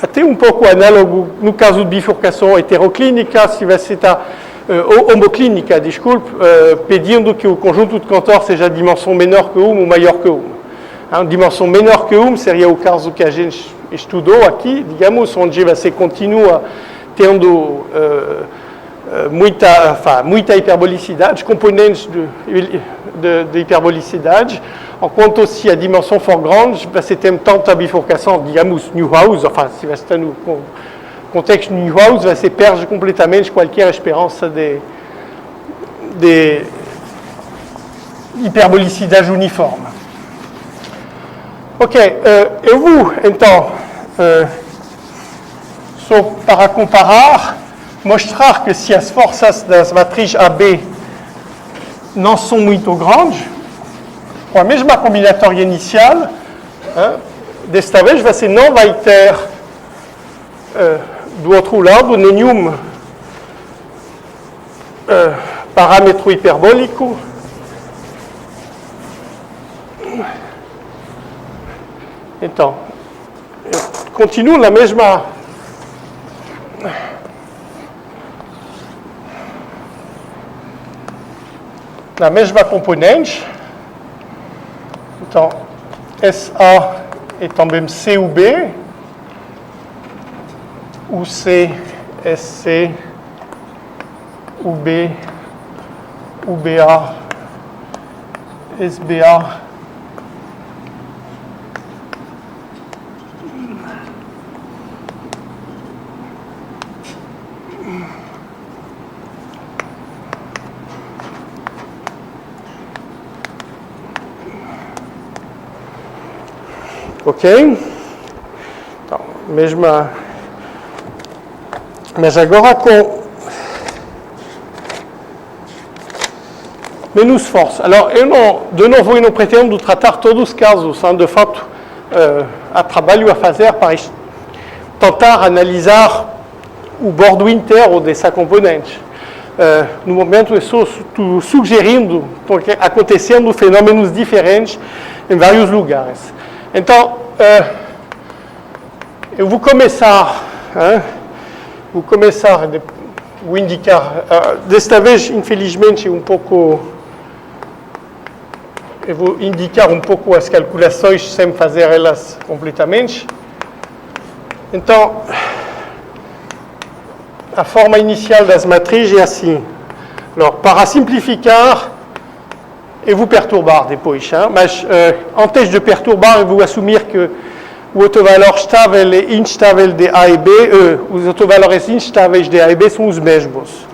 S1: até um pouco análogo no caso de bifurcação heteroclínica, se você está homoclínica, desculpe, pedindo que o conjunto de Cantor seja de dimensão menor que 1 ou maior que 1. Dimensão menor que 1 seria o caso que a gente estudou aqui, digamos, onde você continua tendo muita hiperbolicidade, componentes de hiperbolicidade, enquanto se a dimensão for grande, você tem tanta bifurcação, digamos, Neuhaus, se você está no contexto Neuhaus, você perde completamente qualquer esperança de hiperbolicidade uniforme. Ok, eu vou, então, só para comparar, mostrar que se as forças das matrizes AB não são muito grandes, com a mesma combinatória inicial, desta vez você não vai ter do outro lado nenhum parâmetro hiperbólico. Então, eu continuo na mesma componente. Então, SA é também CUB, UC, SC, UB, UBA, SBA, ok? Então, mas agora com menos força. Alors, de novo, eu não pretendo tratar todos os casos. De fato, há trabalho a fazer para tentar analisar o bordo inteiro dessa componente. No momento, eu estou sugerindo que acontecendo fenômenos diferentes em vários lugares. Então, eu vou começar, vou indicar, desta vez, infelizmente, eu vou indicar um pouco as calculações sem fazer elas completamente. Então, a forma inicial das matrizes é assim. Alors, para simplificar, eu vou perturbar depois, mas antes de perturbar, eu vou assumir que o autovalor estável e instável de A e B, os autovalores instáveis de A e B são os mesmos.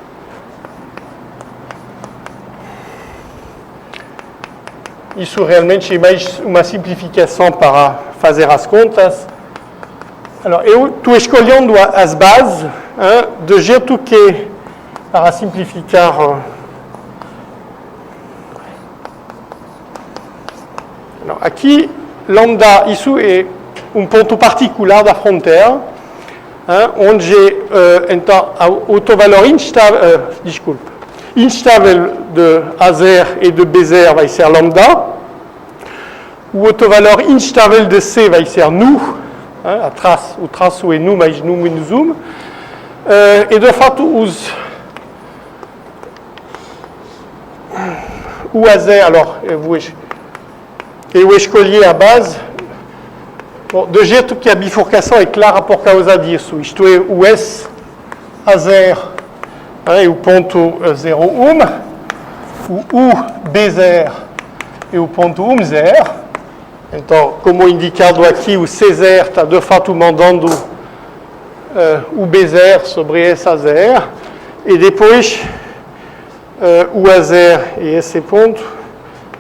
S1: Isso realmente é mais uma simplificação para fazer as contas. Alors, eu estou escolhendo as bases de jeito que, para simplificar, aqui, lambda, isso é um ponto particular da fronteira, onde, então, o autovalor instável de A0 e de B0 vai ser lambda, o autovalor instável de C vai ser nu, o traço é nu mais nu menos 1, e de fato o A0, alors, eu escolhi a base, de jeito que a bifurcação é clara por causa disso, isto é, o S A0 e o ponto 0 o U B0 e o ponto 0. Então, como indicado aqui, o C0 está de fato mandando o B0 sobre esse A0, e depois o A0 e esse ponto,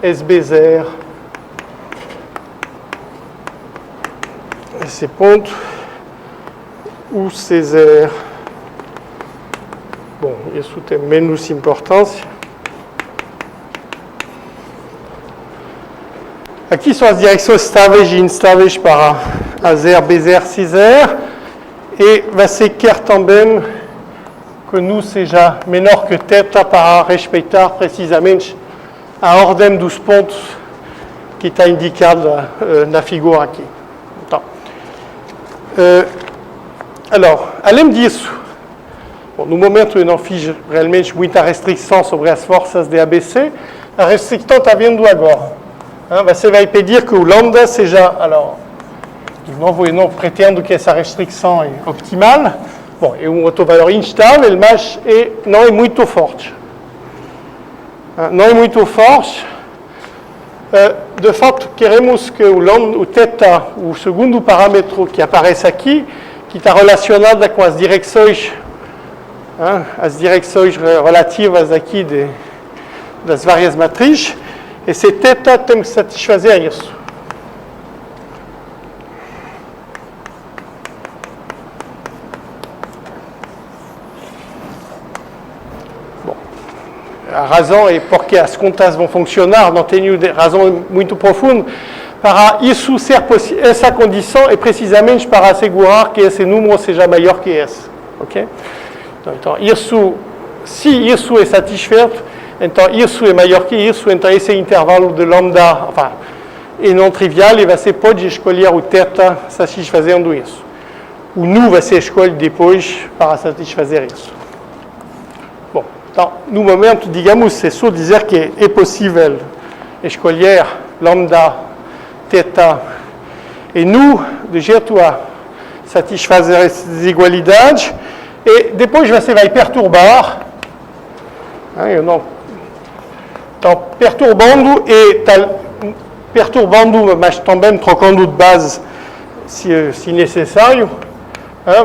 S1: esse B0, esse ponto, o C0. Bom, isso tem menos importância. Aqui são as direções estáveis e instáveis para A0, B0, C0, e vai ser quer também que nu seja menor que θ para respeitar precisamente a ordem dos pontos que está indicada na figura aqui. Então, além disso, bom, no momento eu não fiz realmente muita restrição sobre as forças de ABC, a restrição está vindo agora. Você vai pedir que o lambda seja, de novo, eu não pretendo que essa restrição é optimal. Bom, é um autovalor instável, mas não é muito forte. Não é muito forte. De fato, queremos que o θ, o segundo parâmetro que aparece aqui, que está relacionado com as direções relativas aqui das várias matrizes, esse θ tem que satisfazer isso. Bom, a razão é porque as contas vão funcionar, não tenho razão muito profunda. Para isso ser possível, essa condição é precisamente para assegurar que esse número seja maior que esse. Ok? Então, isso, se isso é satisfeito, então isso é maior que isso, então esse intervalo de lambda é não trivial e você pode escolher o θ satisfazendo isso. O nu você escolhe depois para satisfazer isso. Bom, então, no momento, digamos, é só dizer que é possível escolher lambda, θ e nu de jeito a satisfazer essas desigualdades, e depois você vai perturbar, então, mas também trocando de base se necessário,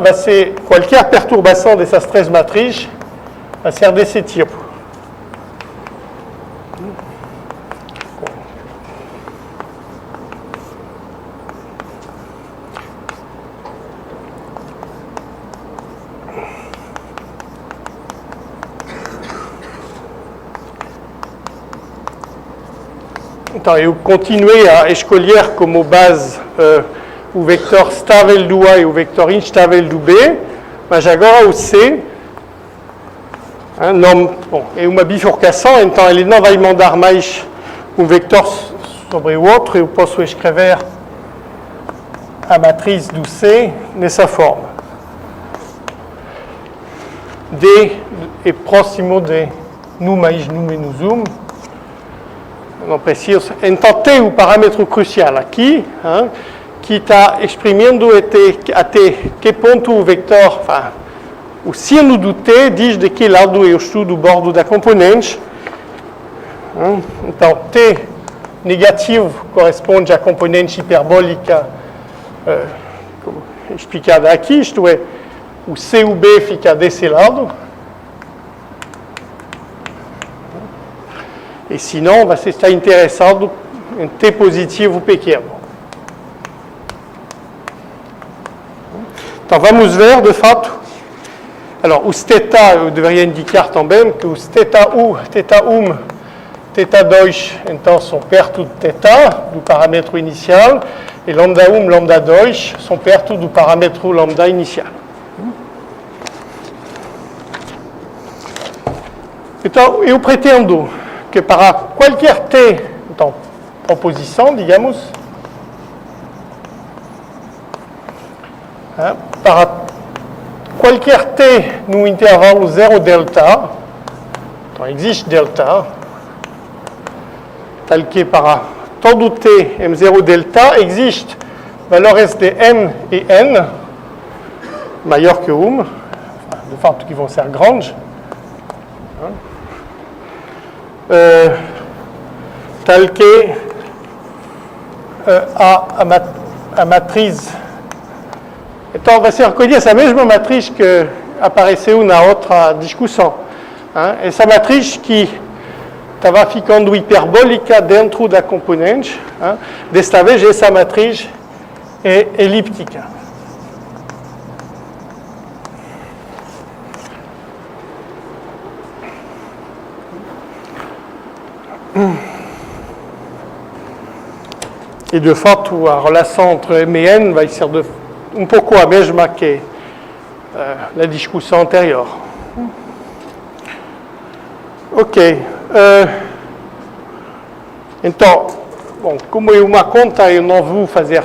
S1: vai ser qualquer perturbação dessas três matrizes vai ser desse tipo. Então, eu continuei a escolher como base o vector estável do A e o vector instável do B, mas agora o C é uma bifurcação, então ele não vai mandar mais um vector sobre o outro, eu posso escrever a matriz do C nessa forma. D é próximo de nu mais nu menos 1. Não preciso. Então, tem o parâmetro crucial aqui, que está exprimindo até que ponto o vector, o sino do t diz de que lado eu estou do bordo da componente. Então, t negativo corresponde à componente hiperbólica explicada aqui, isto é, o c e o b fica desse lado. E senão, você está interessado em t positivo pequeno. Então, vamos ver, de fato. Alors, os θ, eu deveria indicar também que os θ1, θ2, então, são perto de θ, do parâmetro inicial, e lambda1, lambda2 são perto do parâmetro lambda inicial. Então, eu pretendo que para qualquer t, então, proposição, digamos, para qualquer t no intervalo 0 delta, então existe delta, tal que para todo t m0 delta existe valores de m e n maior que 1, de fato que vão ser grandes, tal que a matriz. Então, vai ser recolher essa mesma matriz que apareceu na outra discussão. Essa matriz que estava ficando hiperbólica dentro da componente, desta vez essa matriz é elíptica. E de fato a relação entre M e N vai ser um pouco a mesma que na discussão anterior. Ok. Então, bom, como é uma conta, eu não vou fazer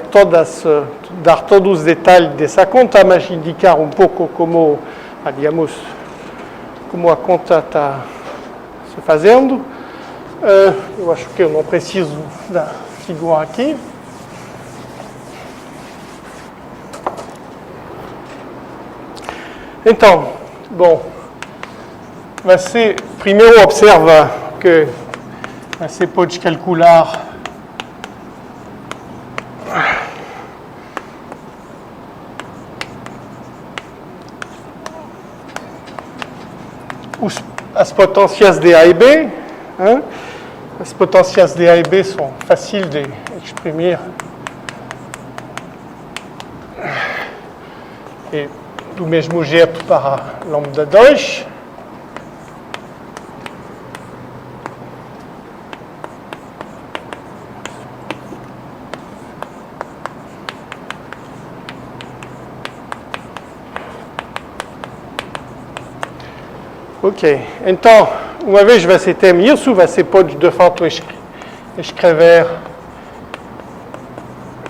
S1: dar todos os detalhes dessa conta, mas indicar um pouco como, digamos, como a conta está se fazendo. Eu acho que eu não preciso da figura aqui. Então, bom, você primeiro observa que você pode calcular as potências de A e B. As potências de A e B são fáceis de exprimir. E do mesmo jeito para lambda 2. Ok, então, uma vez você tem isso, você pode de fato escrever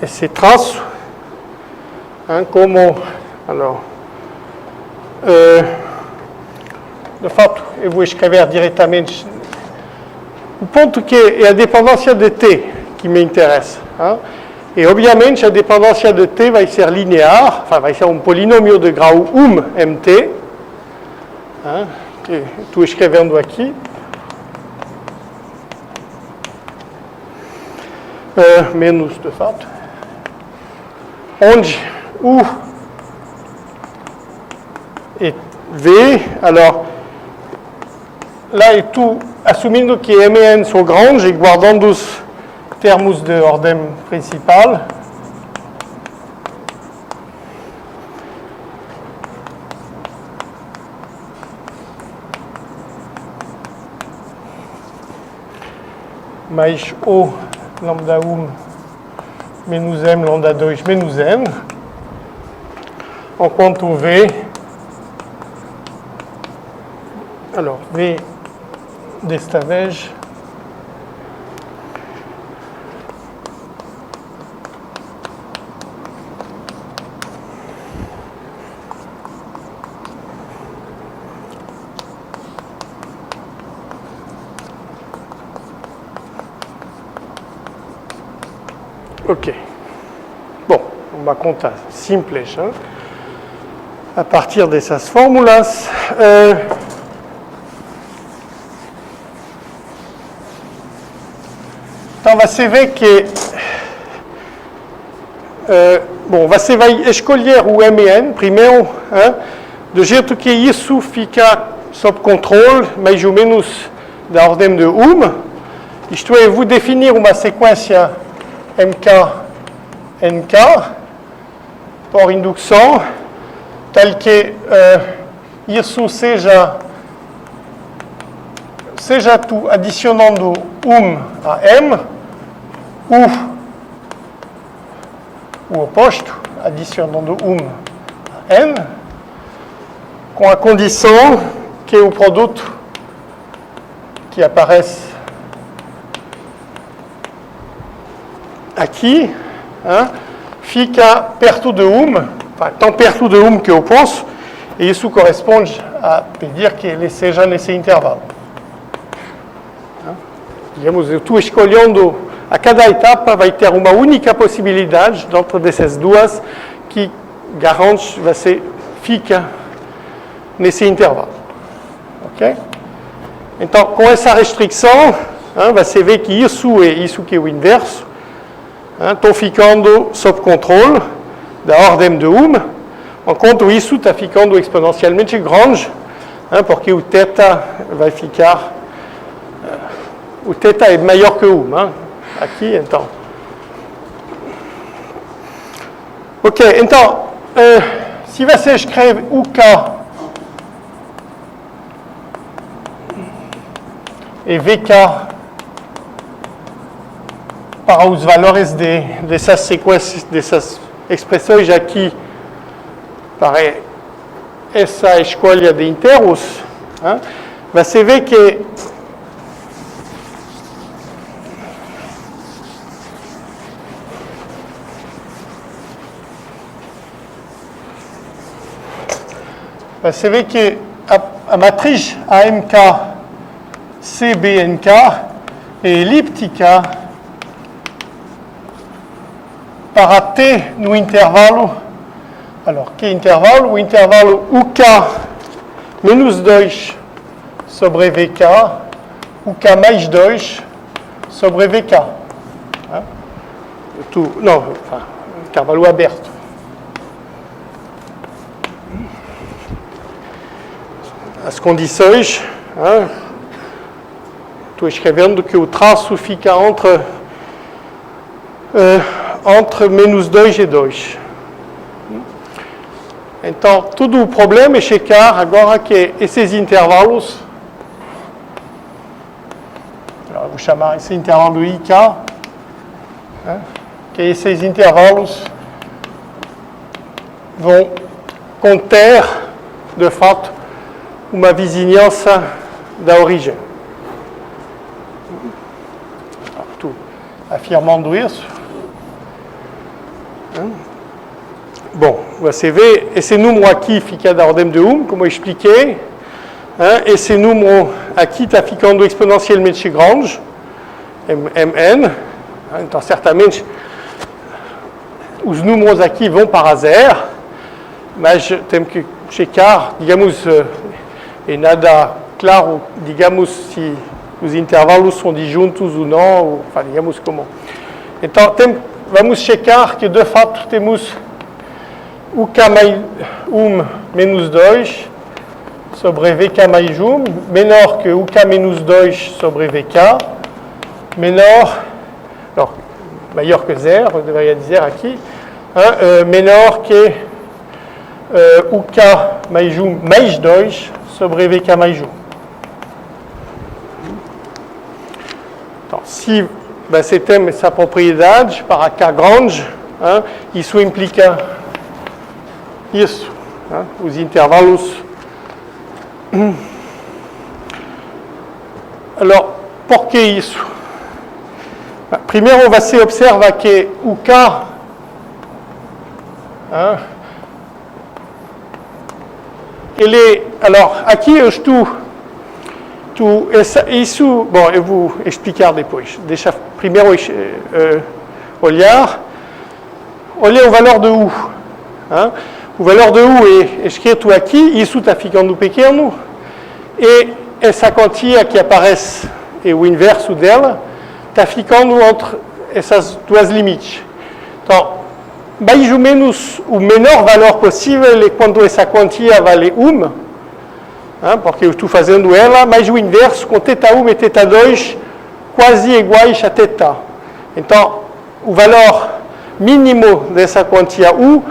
S1: esse traço como, alors, de fato, eu vou escrever diretamente o ponto que é a dependência de t que me interessa. E, obviamente, a dependência de t vai ser linear, vai ser um polinômio de grau mt, que estou escrevendo aqui. Menos, de fato. Onde U e V, alors, lá eu estou assumindo que M e N são grandes e guardando os termos de ordem principal. Mais O lambda 1 menos M lambda 2 menos N, enquanto V, alors V desta vez ok. Bom, uma conta simples, a partir dessas fórmulas. Então, você vê que bom, você vai escolher o M e N primeiro, de jeito que isso fica sob controle, mais ou menos da ordem de isto é, vou definir uma sequência MK, NK, por indução, tal que isso seja tu adicionando a M, o oposto, adicionando a N, com a condição que o produto que aparece aqui fica perto de tão perto de que eu posso, e isso corresponde a pedir que ele seja nesse intervalo. Digamos, eu estou escolhendo, a cada etapa vai ter uma única possibilidade dentro dessas duas que garante você fica nesse intervalo. Ok? Então, com essa restrição, você vê que isso e isso que é o inverso estão ficando sob controle da ordem de Ohm, enquanto isso está ficando exponencialmente grande, porque o θ vai ficar... o θ é maior que Ohm, aqui, então. Ok, então, se você escreve UK e VK para os valores dessas sequências, dessas expressões aqui, para essa escolha de inteiros, você vê que a matriz AMK CBNK é elíptica para T no intervalo. Alors, que intervalo? O intervalo UK menos 2 sobre VK, UK mais 2 sobre VK. Intervalo aberto. As condições, estou escrevendo que o traço fica entre menos 2 e 2. Então, todo o problema é checar agora que esses intervalos, eu vou chamar esse intervalo IK, que esses intervalos vão conter, de fato, uma vizinhança da origem. Estou afirmando isso. Bom, você vê, esse número aqui fica da ordem de Ohm, como eu expliquei. Esse número aqui está ficando exponencialmente grande, Mn. Então, certamente, os números aqui vão para zero, mas temos que checar, digamos, é nada claro, digamos, se os intervalos são disjuntos ou não, ou, digamos como. Então, vamos checar que, de fato, temos UK mais Ohm menos 2 sobre VK mais Ohm, menor que UK menos 2 sobre VK, maior que zero, eu deveria dizer aqui, menor que UK mais Ohm mais 2 sobre VK mais Ohm. Então, se você tem essa propriedade para K grande, isso implica isso, os intervalos. Alors, por que isso? Primeiro, você observa que o K, ele, alors, aqui eu estou, isso, bom, eu vou explicar depois. Deixa primeiro olhar o valor de U. O valor de U é escrito aqui, isso está ficando pequeno, e essa quantia que aparece, é o inverso dela, está ficando entre essas duas limites. Então, mais ou menos o menor valor possível é quando essa quantia vale 1, porque eu estou fazendo ela, mas o inverso com θ1 e θ2 quase iguais a θ. Então, o valor mínimo dessa quantia U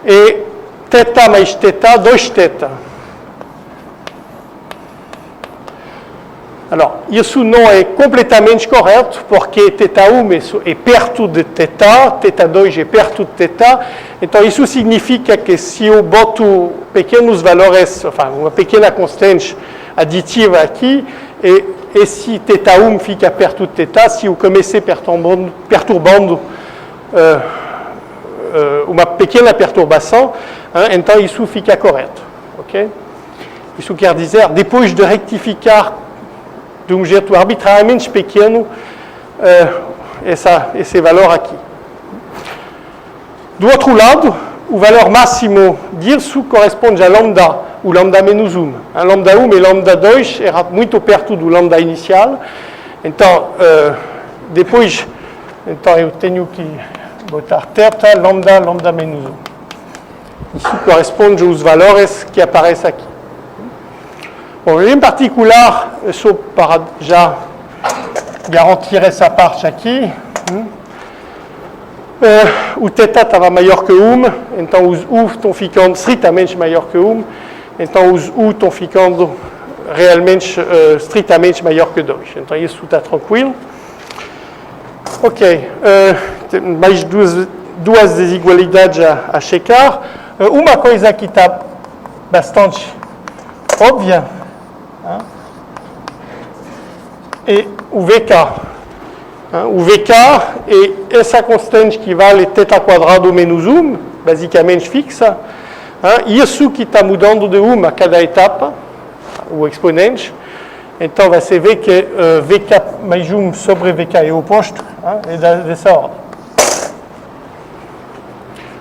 S1: é θ mais θ, 2θ. Alors, isso não é completamente correto, porque θ1 é perto de θ, θ2 é perto de θ. Então, isso significa que se eu boto pequenos valores, uma pequena constante aditiva aqui, e esse θ1 fica perto de θ, se eu comecei perturbando uma pequena perturbação, então isso fica correto. Okay? Isso quer dizer, depois de rectificar de um jeito arbitrariamente pequeno esse valor aqui. Do outro lado, o valor máximo disso corresponde a lambda, o lambda menos 1. A lambda 1 e lambda 2 era muito perto do lambda inicial, então, depois, então eu tenho que botar θ, lambda, lambda menos 1. Isso corresponde aos valores que aparecem aqui. Bom, em particular, só para já garantir essa parte aqui, o θ estava maior que 1, então os U estão ficando estritamente maior que 1, então os U estão ficando realmente estritamente maior que 2. Então isso está tranquilo. Ok, mais duas desigualdades a checar. Uma coisa que está bastante óbvia é o VK. O VK é essa constante que vale θ quadrado menos 1, basicamente fixa. Isso que está mudando de 1 a cada etapa, o exponente. Então, você vê que VK mais 1 sobre VK é oposto, é dessa ordem.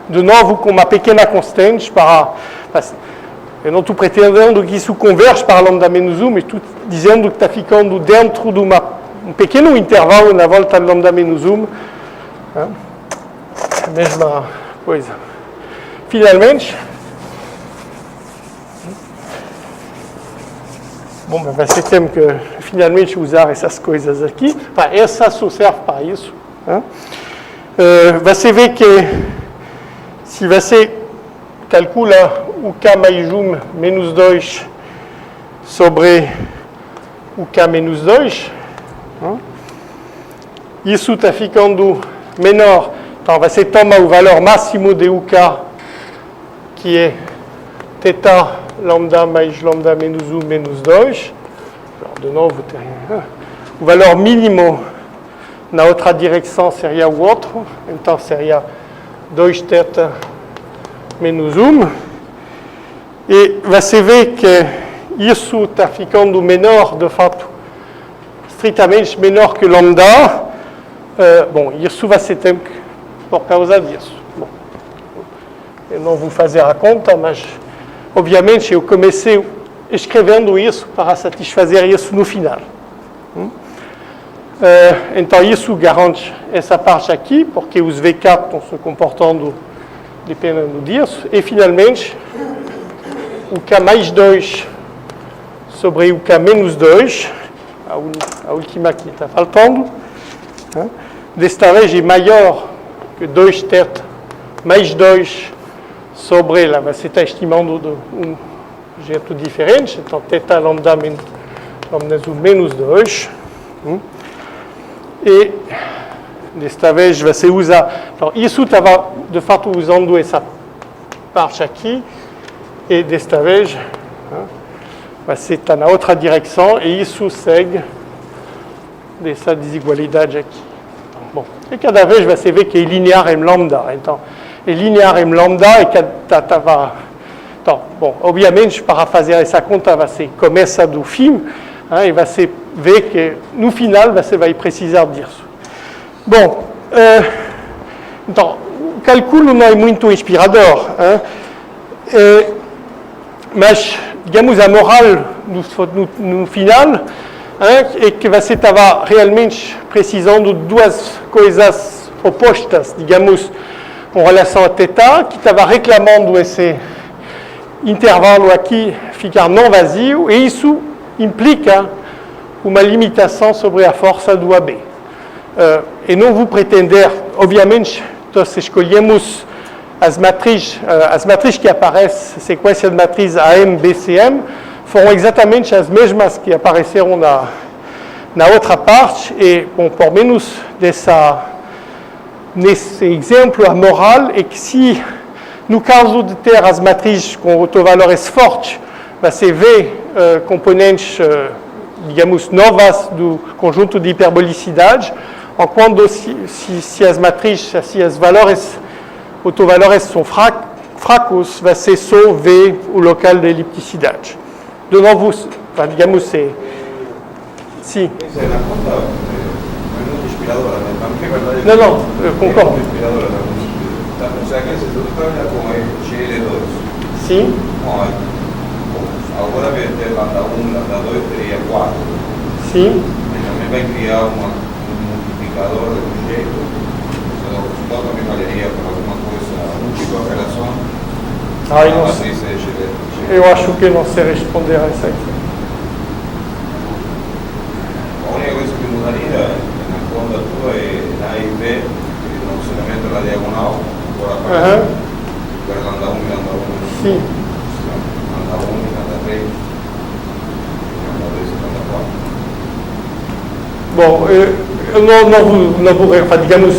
S1: De novo, com uma pequena constante para... Eu não estou pretendendo que isso converge para lambda menos 1, mas estou dizendo que está ficando dentro de um pequeno intervalo na volta de lambda menos 1. A mesma coisa. Finalmente, bom, vai ser tempo que finalmente usar essas coisas aqui. Essa só serve para isso. Você vê que se você calcula o K mais 1 menos 2 sobre o K menos 2, isso está ficando menor. Então, você toma o valor máximo de UK, que é θ lambda mais lambda menos 1 menos 2. Alors, de novo, o valor mínimo na outra direção seria o outro. Então, seria 2θ menos 1. E você vê que isso está ficando menor, de fato, estritamente menor que lambda. Bom, isso vai ser tempo por causa disso. Bom, eu não vou fazer a conta, mas, obviamente, eu comecei escrevendo isso para satisfazer isso no final. Então, isso garante essa parte aqui, porque os VK estão se comportando dependendo disso. E, finalmente, o K mais 2 sobre o K menos 2, a última que está faltando, desta vez é maior que 2θ mais 2 sobre, lá você está estimando de um jeito diferente, então θ lambda menos 2. E desta vez você usa, então isso estava de fato usando essa parte aqui, e desta vez você está na outra direção e isso segue dessa desigualdade aqui. Então, bom, e cada vez você vê que é linear em lambda. Então, é linear em lambda e estava... Então, bom, obviamente, para fazer essa conta, você começa do fim e você vê que no final você vai precisar disso. Bom, então, o cálculo não é muito inspirador, mas, digamos, a moral no final é que você estava realmente precisando de duas coisas opostas, digamos, em relação a θ, que estava reclamando esse intervalo aqui ficar não vazio, e isso implica uma limitação sobre a força do AB. E não vou pretender, obviamente, nós escolhemos as matrizes que aparecem, sequência de matriz AM, BCM, foram exatamente as mesmas que apareceram na outra parte, e, bom, por menos nesse exemplo, a moral é que se, no caso de ter as matrizes com autovalores fortes, você vê componentes, digamos, novas do conjunto de hiperbolicidade, enquanto se as matrizes, se os autovalores são fracos, você só vê o local de elipticidade. De novo, digamos, c'est... Sim.
S2: Esa es la conta, no es inspiradora, ¿no?
S1: Não, eu concordo.
S2: Inspiradora, O sea que se tu trabalha com GL2.
S1: Sim.
S2: Bom, agora vai ter lambda 1, lambda 2, 3 e 4.
S1: Sim.
S2: E também vai criar um multiplicador de um jeito. O resultado também valeria para alguma coisa, um tipo de operação.
S1: Ai, não
S2: matriz
S1: sei.
S2: de GL2.
S1: Eu acho que não sei responder a essa aqui.
S2: A única coisa que mudaria na conta tua é A e B, no funcionamento da diagonal, agora para lambda 1 e lambda 1.
S1: Sim.
S2: Lambda 1 e lambda 3. Lambda 2 e lambda 4.
S1: Bom, eu não vou, digamos,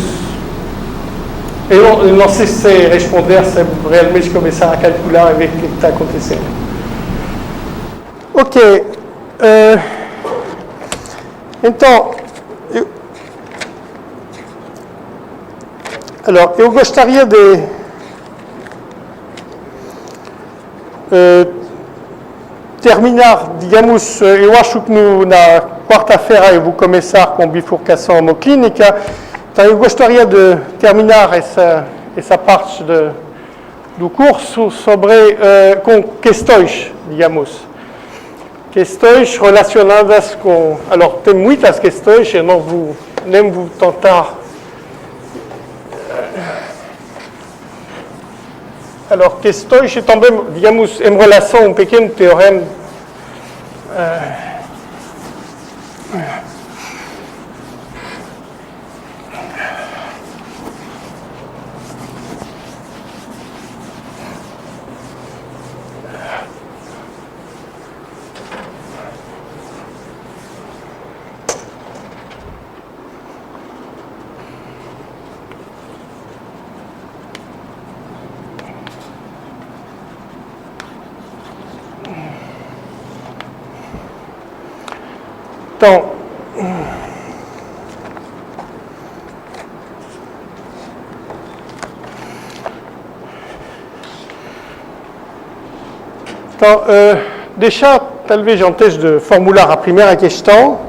S1: eu não sei se responder, se realmente começar a calcular e ver o que está acontecendo. Ok. Então, eu gostaria de terminar, digamos, eu acho que na quarta-feira eu vou começar com bifurcação homoclínica, então eu gostaria de terminar essa parte do curso com questões, digamos. Questões relacionadas com... Alors, tem muitas questões, eu não vou nem vou tentar... Alors, questões também, digamos, em relação a um pequeno teorema. Então, deixa talvez antes de formular a primeira questão,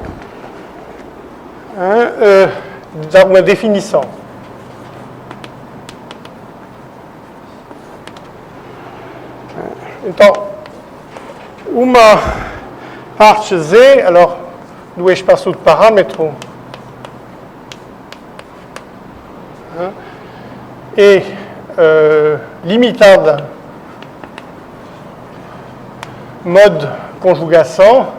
S1: dar uma definição. Então, uma parte Z, alors, do espaço de parâmetro, é limitada mode conjugação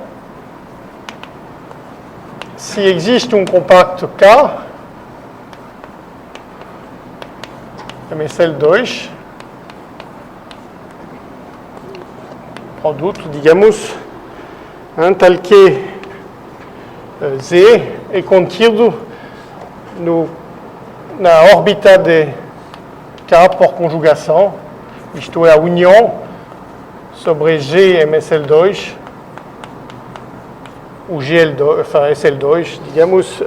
S1: se existe um compacto K, MSL2, produto, digamos, tal que Z é contido na órbita de K por conjugação, isto é, a união sobre G MSL2, ou GL2, enfin SL2, digamos,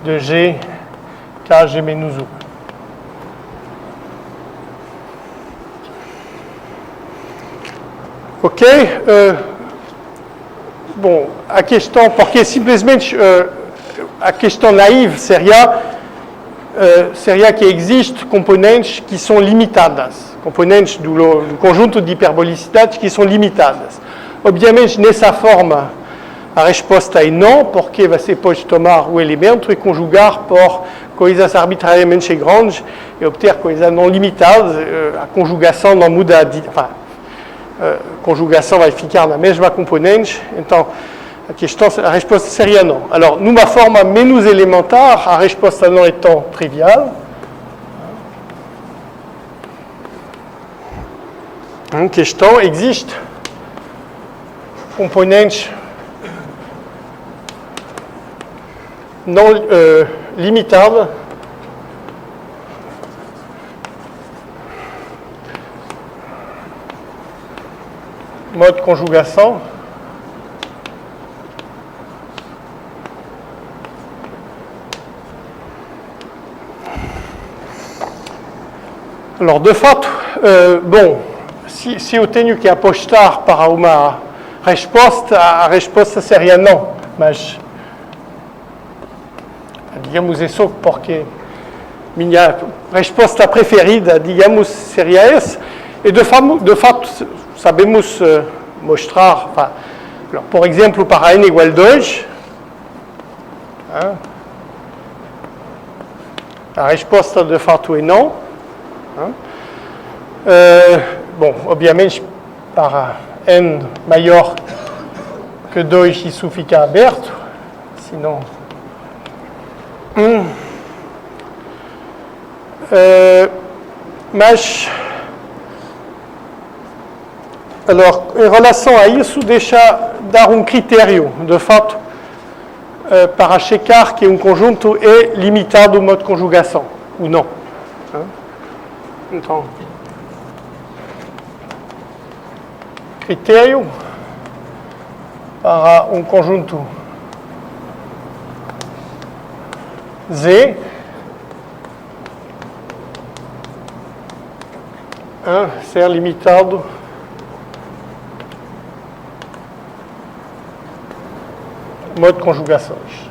S1: de G KG menos 1. Ok? Bom, a questão, porque simplesmente a questão naiva seria que existem componentes que são limitadas, componentes do conjunto de hiperbolicidades que são limitadas. Obviamente, nessa forma, a resposta é não, porque você pode tomar o elemento e conjugar por coisas arbitrariamente grandes e obter coisas não limitadas. A conjugação não muda, a conjugação vai ficar na mesma componente, então a resposta seria não. Alors, numa forma menos elementar, a resposta não é tão trivial. Em questão, existe componentes não limitados mode conjugação. Alors, de fato, bom, se eu tenho que apostar para uma resposta, a resposta seria não, mas digamos isso porque minha resposta preferida, digamos, seria essa. E de fato sabemos mostrar, por exemplo, para n igual 2, a resposta de fato é não. Bom, obviamente, para n maior que 2, isso fica aberto, senão... mas, alors, em relação a isso, deixa dar um critério, de fato, para checar que um conjunto é limitado ao modo de conjugação, ou não. Então, critério para um conjunto Z ser limitado ao modo de conjugações.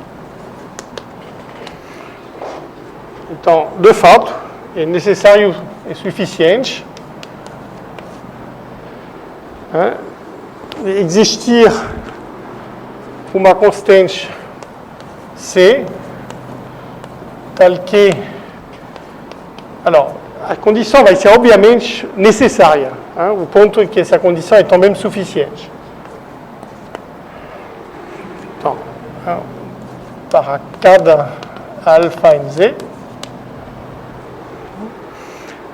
S1: Então, de fato, é necessário e suficiente existir uma constante C tal que... Alors, a condição vai ser obviamente necessária. O ponto é que essa condição é também suficiente. Então, para cada alfa em Z,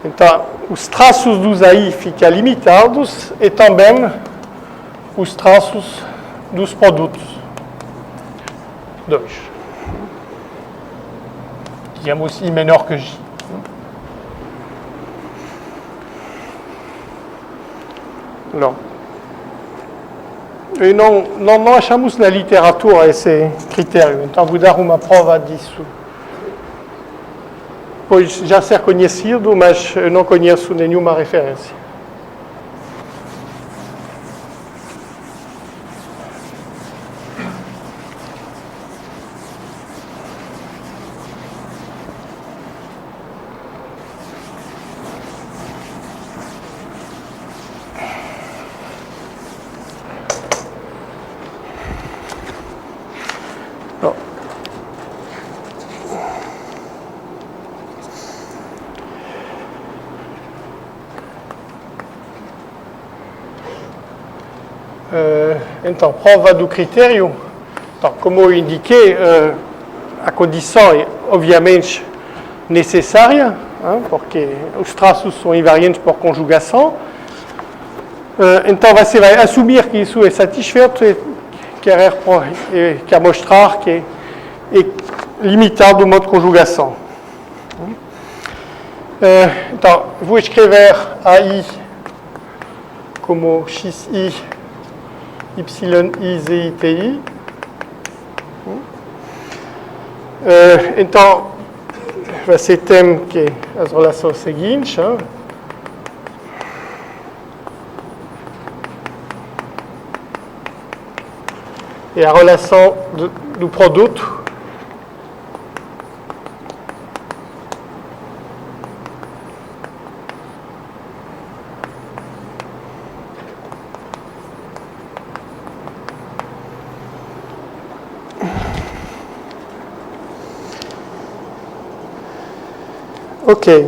S1: então, os traços dos AI ficam limitados e também os traços dos produtos. 2. Digamos, I menor que J. Não. E não achamos na literatura esse critério. Então, vou dar uma prova disso. Pode já ser conhecido, mas eu não conheço nenhuma referência. Então, prova do critério. Então, como eu indiquei, a condição é obviamente necessária, porque os traços são invariantes por conjugação. Então, você vai assumir que isso é satisfeito e quer mostrar que é limitado ao modo de conjugação. Então, vou escrever AI como XI YI, ZI, então, você tem que as relações seguintes. E a relação do produto ok.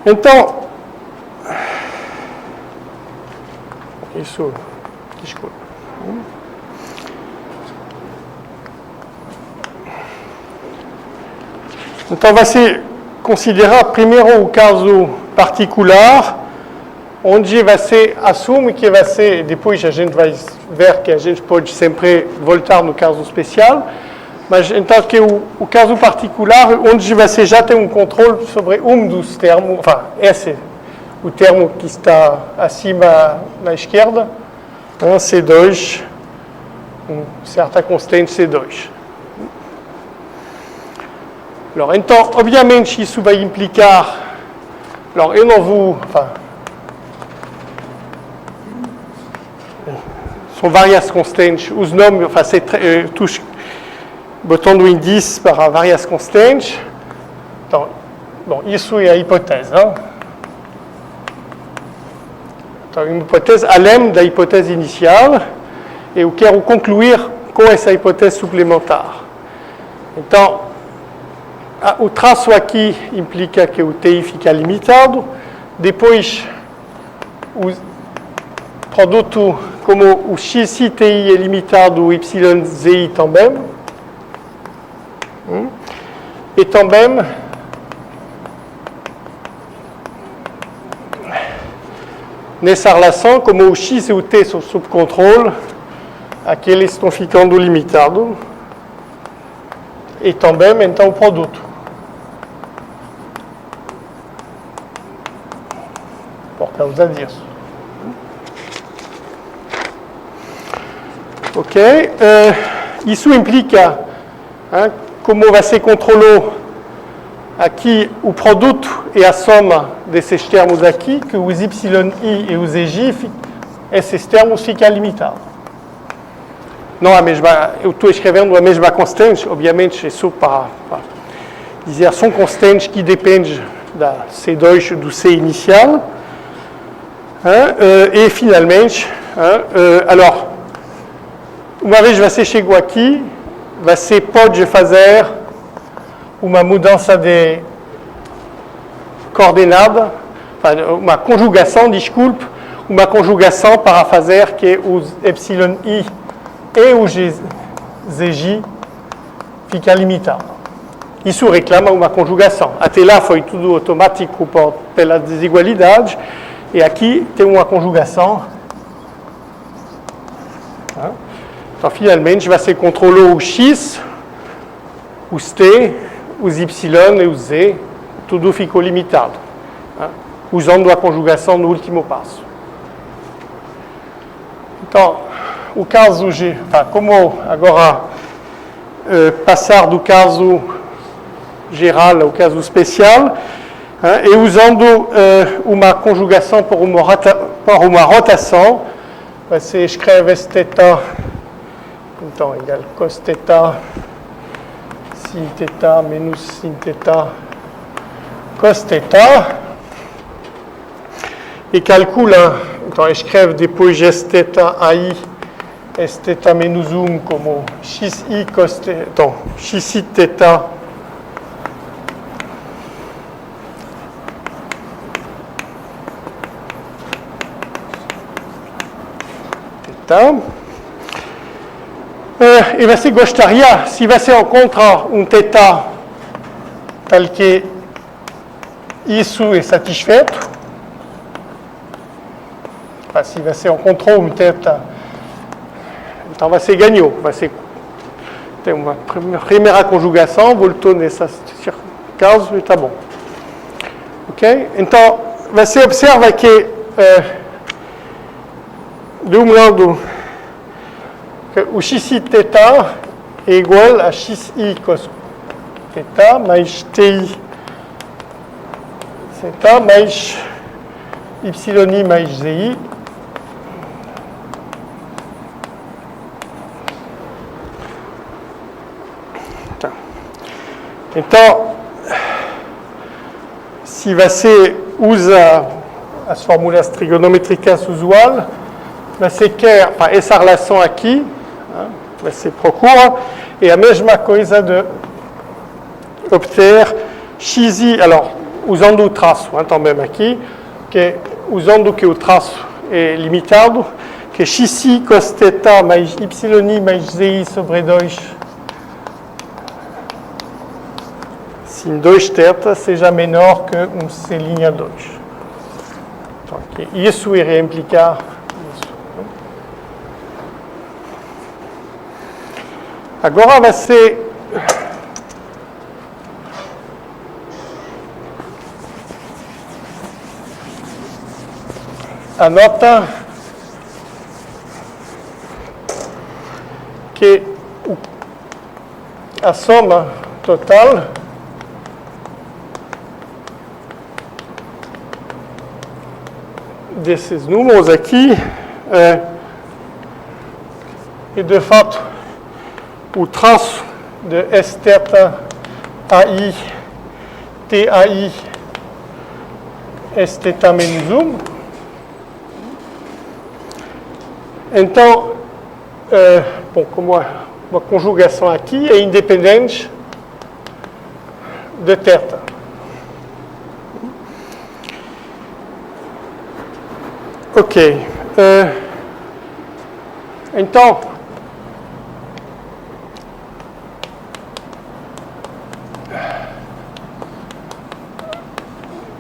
S1: Então, isso, desculpa. Então, vai se considerar primeiro o caso particular, onde você assume que vai ser, depois a gente vai ver que a gente pode sempre voltar no caso especial, mas então que o caso particular, onde você já tem um controle sobre dos termos, esse, o termo que está acima na esquerda, C2, certa constante C2. Então, obviamente, isso vai implicar, eu não vou, são várias constantes, os nomes, botando o índice para várias constantes. Então, bom, isso é a hipótese. Hein? Então, uma hipótese além da hipótese inicial, e eu quero concluir com essa hipótese suplementar. Então, o traço aqui implica que o TI fica limitado, depois o produto, como o XI TI é limitado, o YZI também, e também nessa relação, como o X e o T são sob controle, aqueles estão ficando limitados, e também, então, o produto. Por causa disso. Ok? Isso implica, como vai ser controlado aqui o produto e a soma desses termos aqui, que os YI e os EJ, esses termos ficam limitados. Não a mesma, eu estou escrevendo a mesma constante, obviamente, é só para dizer, são constantes que dependem da C2 do C inicial. E finalmente, alors, uma vez você chegou aqui, você pode fazer uma mudança de coordenada, uma conjugação, desculpe, uma conjugação para fazer que os YI e os ZJ fiquem limitados. Isso reclama uma conjugação. Até lá foi tudo automático pela desigualdade, e aqui tem uma conjugação. Então, finalmente, vai ser controlado o X, os T, os Y e os Z, tudo ficou limitado, usando a conjugação no último passo. Então, o caso G, como agora passar do caso geral ao caso especial, e usando uma conjugação por uma rotação, você escreve θ, então, igual cos θ, sin θ menos sin θ, cos θ, e calcula, então escreve depois θ AI, θ menos 1 como xi cos θ, então, xi θ, e você gostaria, se você encontra um θ tal que isso é satisfeito, se você encontrou um θ, então você ganhou, você tem uma primeira conjugação, voltou nesse caso e está bom. Ok? Então, você observa que de um lado, o xi θ é igual a xi cos θ mais ti θ mais yi mais zi. Então, se você usa as fórmulas trigonométricas usuais, você quer essa relação aqui, você procura, e a mesma coisa de obter xi, alors, usando o traço, também aqui, que usando que o traço é limitado, que xi cos θ mais yi mais zi sobre 2 sin 2θ seja menor que um C' 2. Então, isso iria implicar isso. Agora vai ser anota que a soma total desses números aqui e de fato o traço de S θ AI TAI S θ menos 1. Então, bom, como uma conjugação aqui é independente de θ. Ok. Então,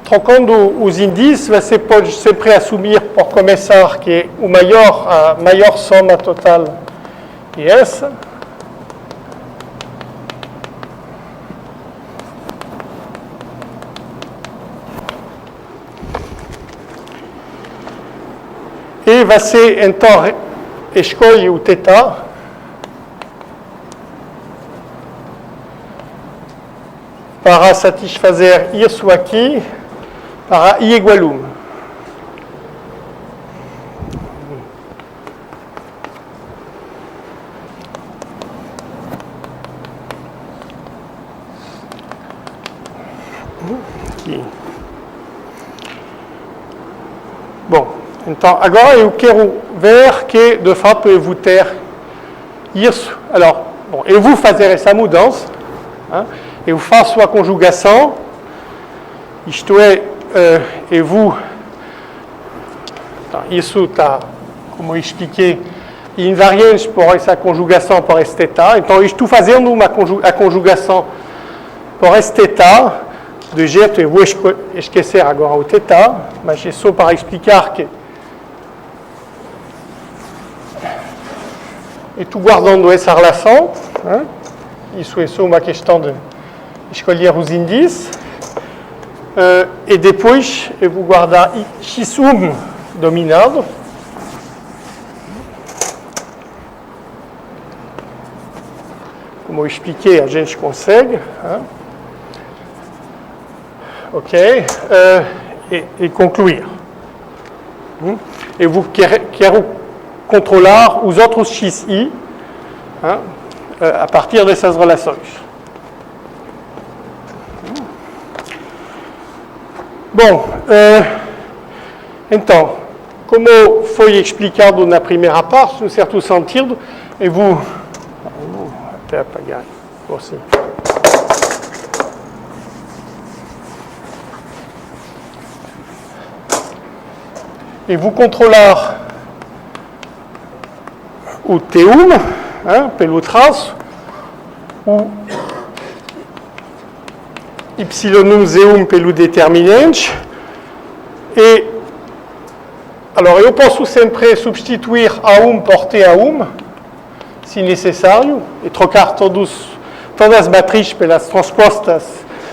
S1: trocando os índices, você pode sempre assumir, por começar, que a maior soma total é essa. E você, então, escolhe o θ. Para satisfazer isso aqui, para I igual 1. Aqui. Bom, então agora eu quero ver que, de fato, eu vou ter isso. Alors, bom, eu vou fazer essa mudança. Eu faço a conjugação, isto é, eu vou. Isso está, como eu expliquei, invariante por essa conjugação por esse θ. Então, eu estou fazendo a conjugação por esse θ, de jeito, eu vou esquecer agora o θ, mas é só para explicar que eu estou guardando essa relação. Isso é só uma questão de escolher os índices. E depois eu vou guardar x1 dominado. Como eu expliquei, a gente consegue. Ok? E concluir. Eu quero controlar os outros xi a partir dessas relações. Bom, então, como foi explicado na primeira parte, no certo sentido, eu vou até apagar você. Eu vou controlar o T1, pelo traço, o Y1 Z1 pelo determinante, e alors eu posso sempre substituir A1 por TA1, se necessário, e trocar todas as matrizes pelas transpostas,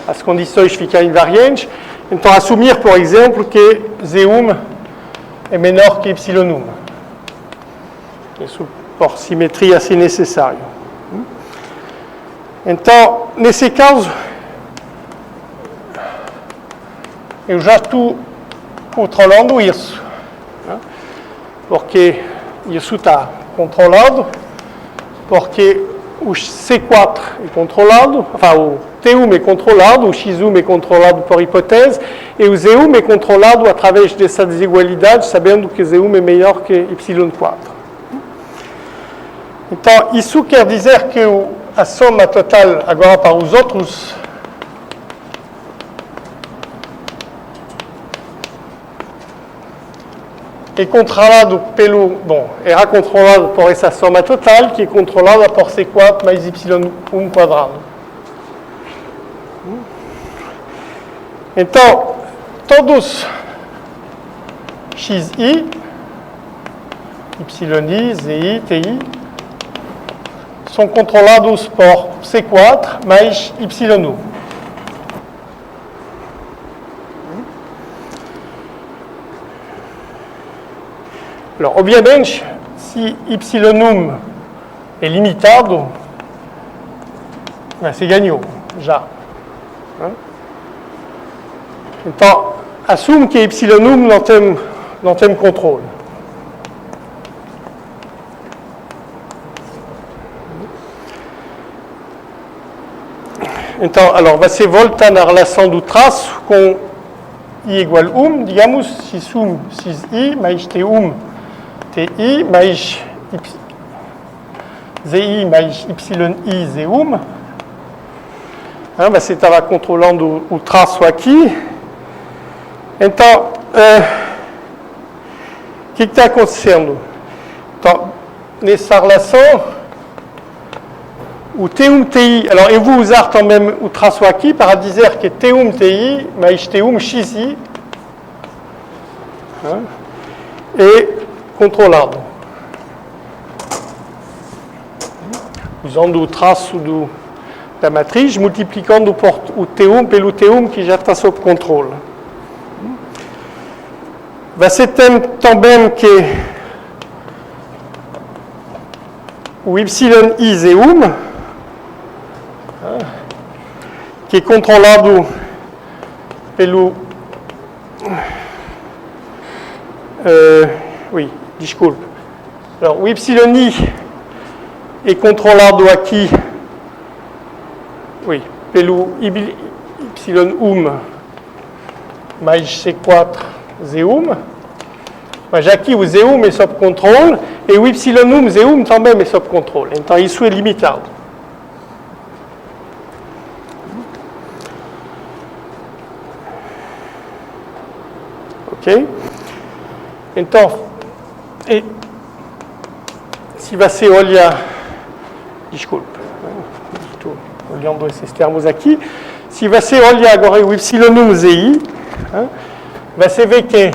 S1: as condições ficam invariantes. Então, assumir, por exemplo, que Z1 é menor que Y1. Isso por simetria, se necessário. Então, nesse caso, eu já estou controlando isso, porque isso está controlado, porque o C4 é controlado, enfin, o T1 é controlado, o X1 é controlado por hipótese, e o Z1 é controlado através dessa desigualdade, sabendo que Z1 é melhor que Y4. Então, isso quer dizer que a soma total, agora para os outros, é controlado era controlado por essa soma total, que é controlada por C4 mais Y1 quadrado. Então, todos XI, YI, ZI, TI, são controlados por C4 mais Y1. Alors, obviamente, se Y1 é limitado, você ganhou, já. Então, assume que Y1 não tem controle. então, vai ser volta na relação do traço com I igual 1, digamos, x1, xi, mais t1, ti, mais zi, mais yi, z1. Você estava controlando o traço aqui. Então, o que está acontecendo? Então, nessa relação, o T1, TI, alors eu vou usar também o traço aqui para dizer que T1, TI mais T1, XI é controlado. Usando o traço da matriz, multiplicando o T1 pelo T1 que já está sob controle. Você tem também que o YI Z1, que é controlado pelo... desculpe. Alors, o YI é controlado aqui pelo Y1 mais C4 Z1. Mas aqui o Z1 é sob controle e o Y1 Z1 também é sob controle. Então isso é limitado. Ok? Então, se você olhar... Desculpe, estou olhando esses termos aqui. Se você olhar agora o Y1 ZI, você vê que...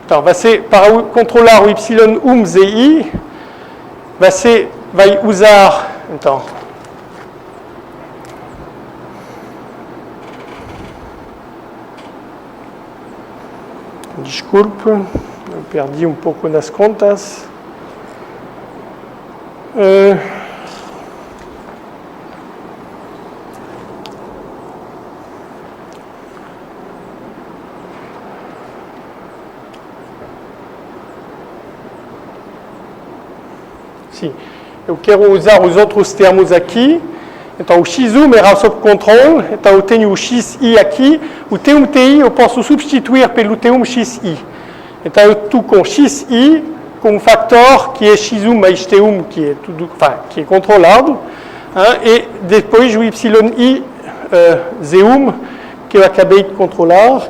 S1: Então, para controlar o Y1 ZI, você vai usar... Então, desculpe, eu perdi um pouco nas contas. Sim, eu quero usar os outros termos aqui. Então, o X1 era sob controle. Então, eu tenho o XI aqui. O T1 TI eu posso substituir pelo T1 XI. Então, eu estou com XI com um fator que é X1 mais T1, que é controlado. E depois o YI Z1, que eu acabei de controlar.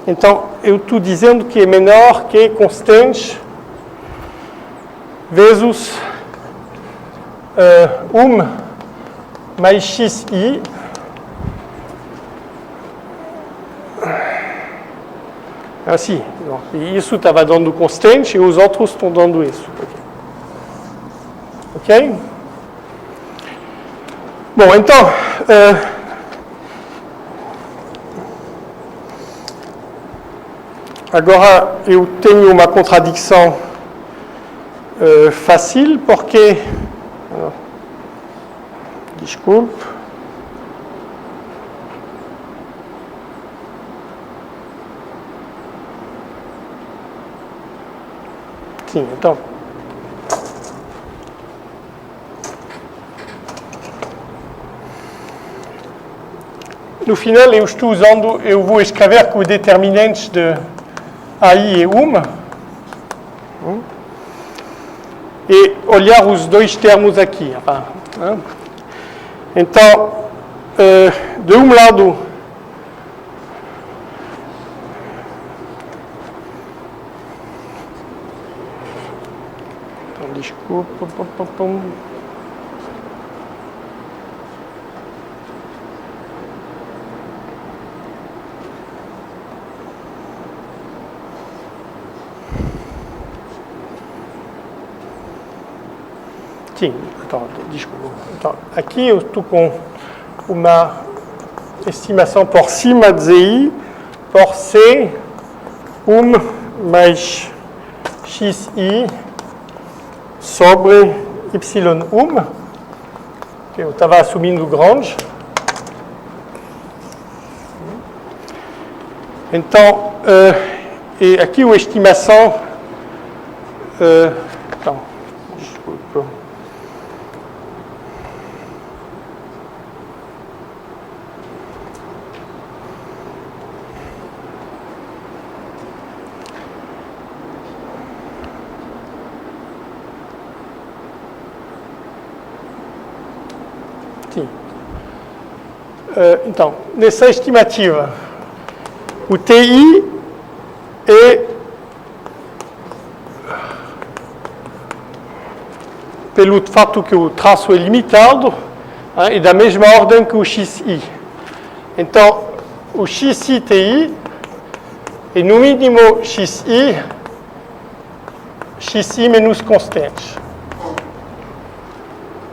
S1: Então, eu estou dizendo que é menor que constante vezes 1 mais XI assim. Isso estava dando constante e os outros estão dando isso. Ok? Bom, então... agora eu tenho uma contradição fácil, porque... Desculpe. Sim, então. No final, eu vou escrever que o determinante de AI é 1. E olhar os dois termos aqui. Então, de um lado, desculpa, sim, desculpa. Então, aqui eu estou com uma estimação por cima de ZI por C 1 mais XI sobre Y1, que eu estava assumindo grande. Então, e aqui a estimação... então, desculpa. XI. Então, nessa estimativa, o TI é pelo fato que o traço é limitado, é da mesma ordem que o XI. Então, o XI TI é no mínimo XI menos constante.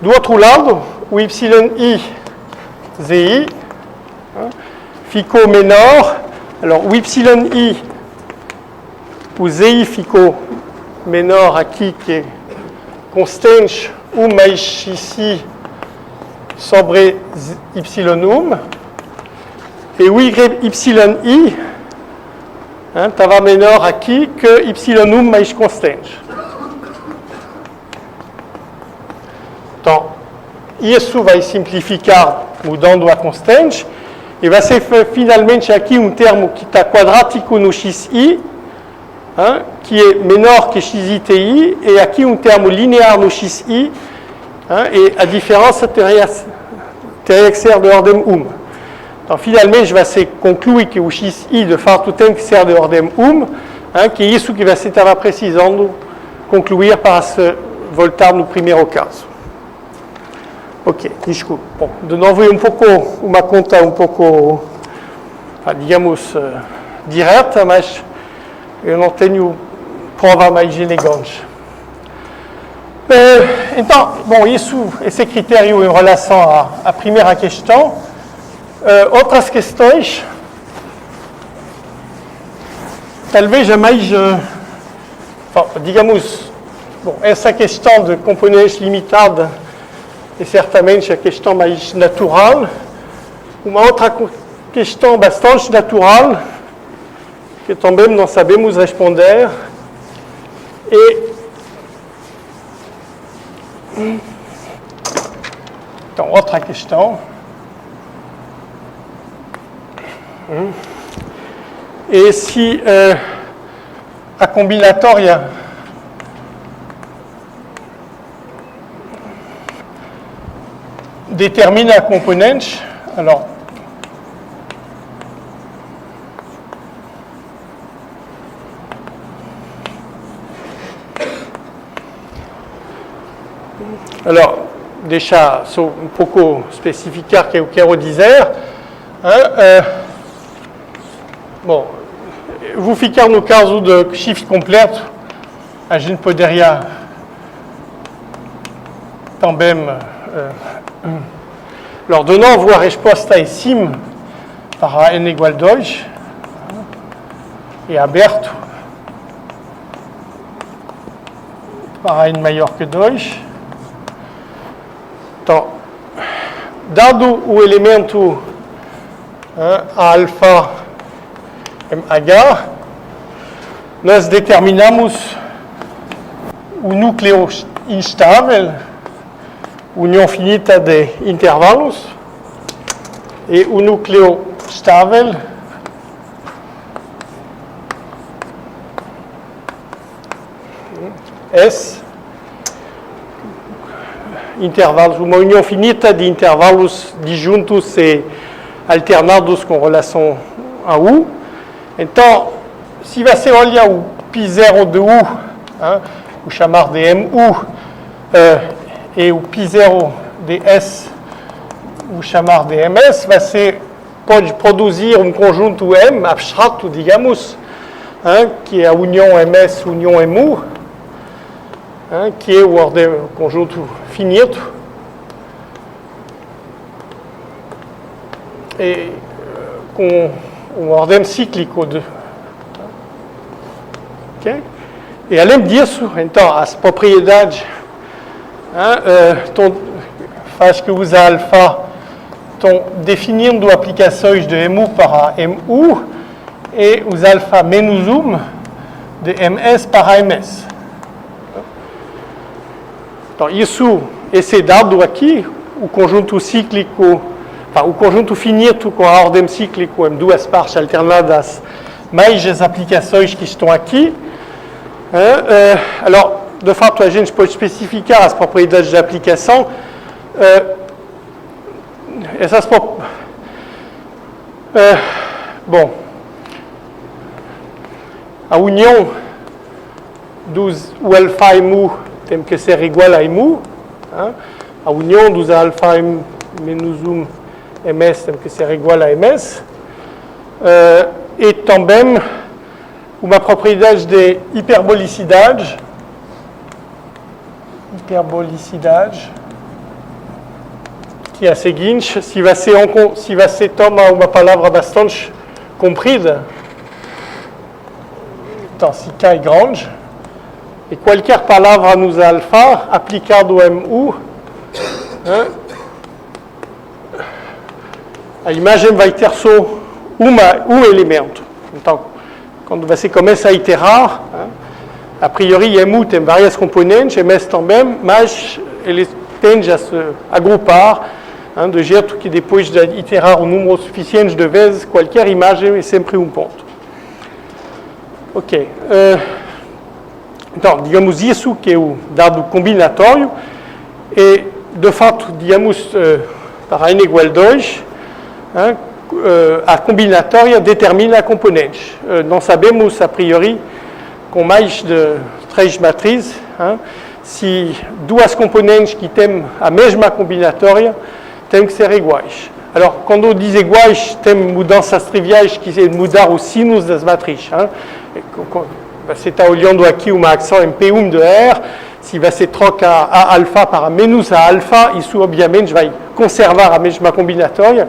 S1: Do outro lado, o YI ZI ficou menor. Alors, o YI, o ZI ficou menor aqui, que é constante 1 mais XI sobre Y1. E o YI estava menor aqui que Y1 mais constante. Então, isso vai simplificar mudando a constante, e vai ser finalmente aqui um termo que está quadrático no XI, que é menor que XI-TI, e aqui um termo linear no XI, e a diferença teria que ser de ordem 1. Então, finalmente, vai ser concluído que o XI, de fato, tem que ser de ordem 1, que é isso que você estava precisando concluir para se voltar no primeiro caso. Ok, desculpa. Bom, de novo é uma conta um pouco, digamos, direta, mas eu não tenho prova mais elegante. Então, bom, esse critério em relação à primeira questão. Outras questões, talvez a mais, digamos, bom, essa questão de componentes limitados é certamente a questão mais natural. Uma outra questão bastante natural, que também não sabemos responder, então, outra questão. E se a combinatória determina a componente, alors deixa só um pouco especificar o que eu quero dizer. Bom, vou ficar no caso de shift completo, a gente poderia também, de novo a resposta é sim para n igual a 2, é aberto para n maior que 2. Então, dado o elemento alfa MH, nós determinamos o núcleo instável, união finita de intervalos, e o núcleo estável S, intervalos, uma união finita de intervalos disjuntos e alternados com relação a U. Então, se você olha o π0 de U, o chamar de MU, e o π0 de S, o chamar de MS, você pode produzir um conjunto M abstrato, digamos, que é a união MS, união MU, que é o conjunto finito. E com um ordem cíclico de... Okay? E além disso, então, as propriedades faz que os alfa estão definindo aplicações de MU para MU e os alfa menos 1 de MS para MS. Então, esse dado aqui, o conjunto cíclico, o conjunto finito com a ordem cíclica em duas partes alternadas, mais as aplicações que estão aqui. Alors, de fato, a gente pode especificar as propriedades de aplicação essas bom, a união o alfa e mu tem que ser igual a mu, a união dos alfa menos 1 ms tem que ser igual a ms, e também uma propriedade de hiperbolicidade, que é a seguinte: se você toma uma palavra bastante comprida, então se K é grande, e qualquer palavra nos alfa aplicado ao MU, a imagem vai ter só um elemento. Então, quando você começa a iterar, a priori MU tem várias componentes, MS também, mas eles tendem a se agrupar, de jeito que depois de iterar um número suficiente de vezes, qualquer imagem é sempre um ponto. Ok. Então, digamos isso, que é o dado combinatório, e, de fato, digamos, para n igual a 2, a combinatória determina a componente. Não sabemos, a priori, com mais de 3 matrizes, se duas componentes que têm a mesma combinatória têm que ser iguais. Alors, quando eu diz iguais, tem mudanças triviais que é mudar o sinus das matrizes. Você está olhando aqui uma ação em P1 de R, se você troca A alfa para menos A alfa, isso obviamente vai conservar a mesma combinatória,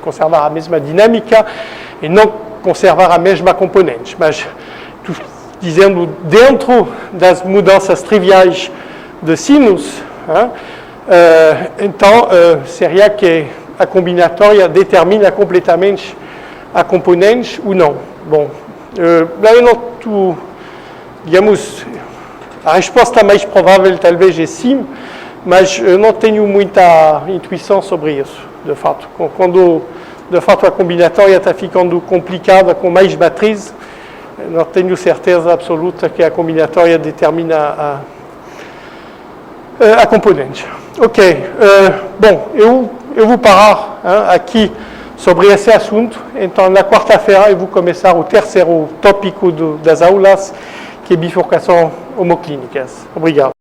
S1: conservar a mesma dinâmica e não conservar a mesma componente. Mas, dizendo, dentro das mudanças triviais de sinus, então seria que a combinatória determina completamente a componente ou não. Bom, lá eu não, digamos, a resposta mais provável talvez é sim, mas eu não tenho muita intuição sobre isso, de fato. Quando, de fato, a combinatória está ficando complicada com mais matrizes, não tenho certeza absoluta que a combinatória determina a componente. Ok, bom, eu vou parar aqui sobre esse assunto. Então, na quarta-feira, eu vou começar o terceiro tópico das aulas, que é bifurcação homoclínicas. Obrigado.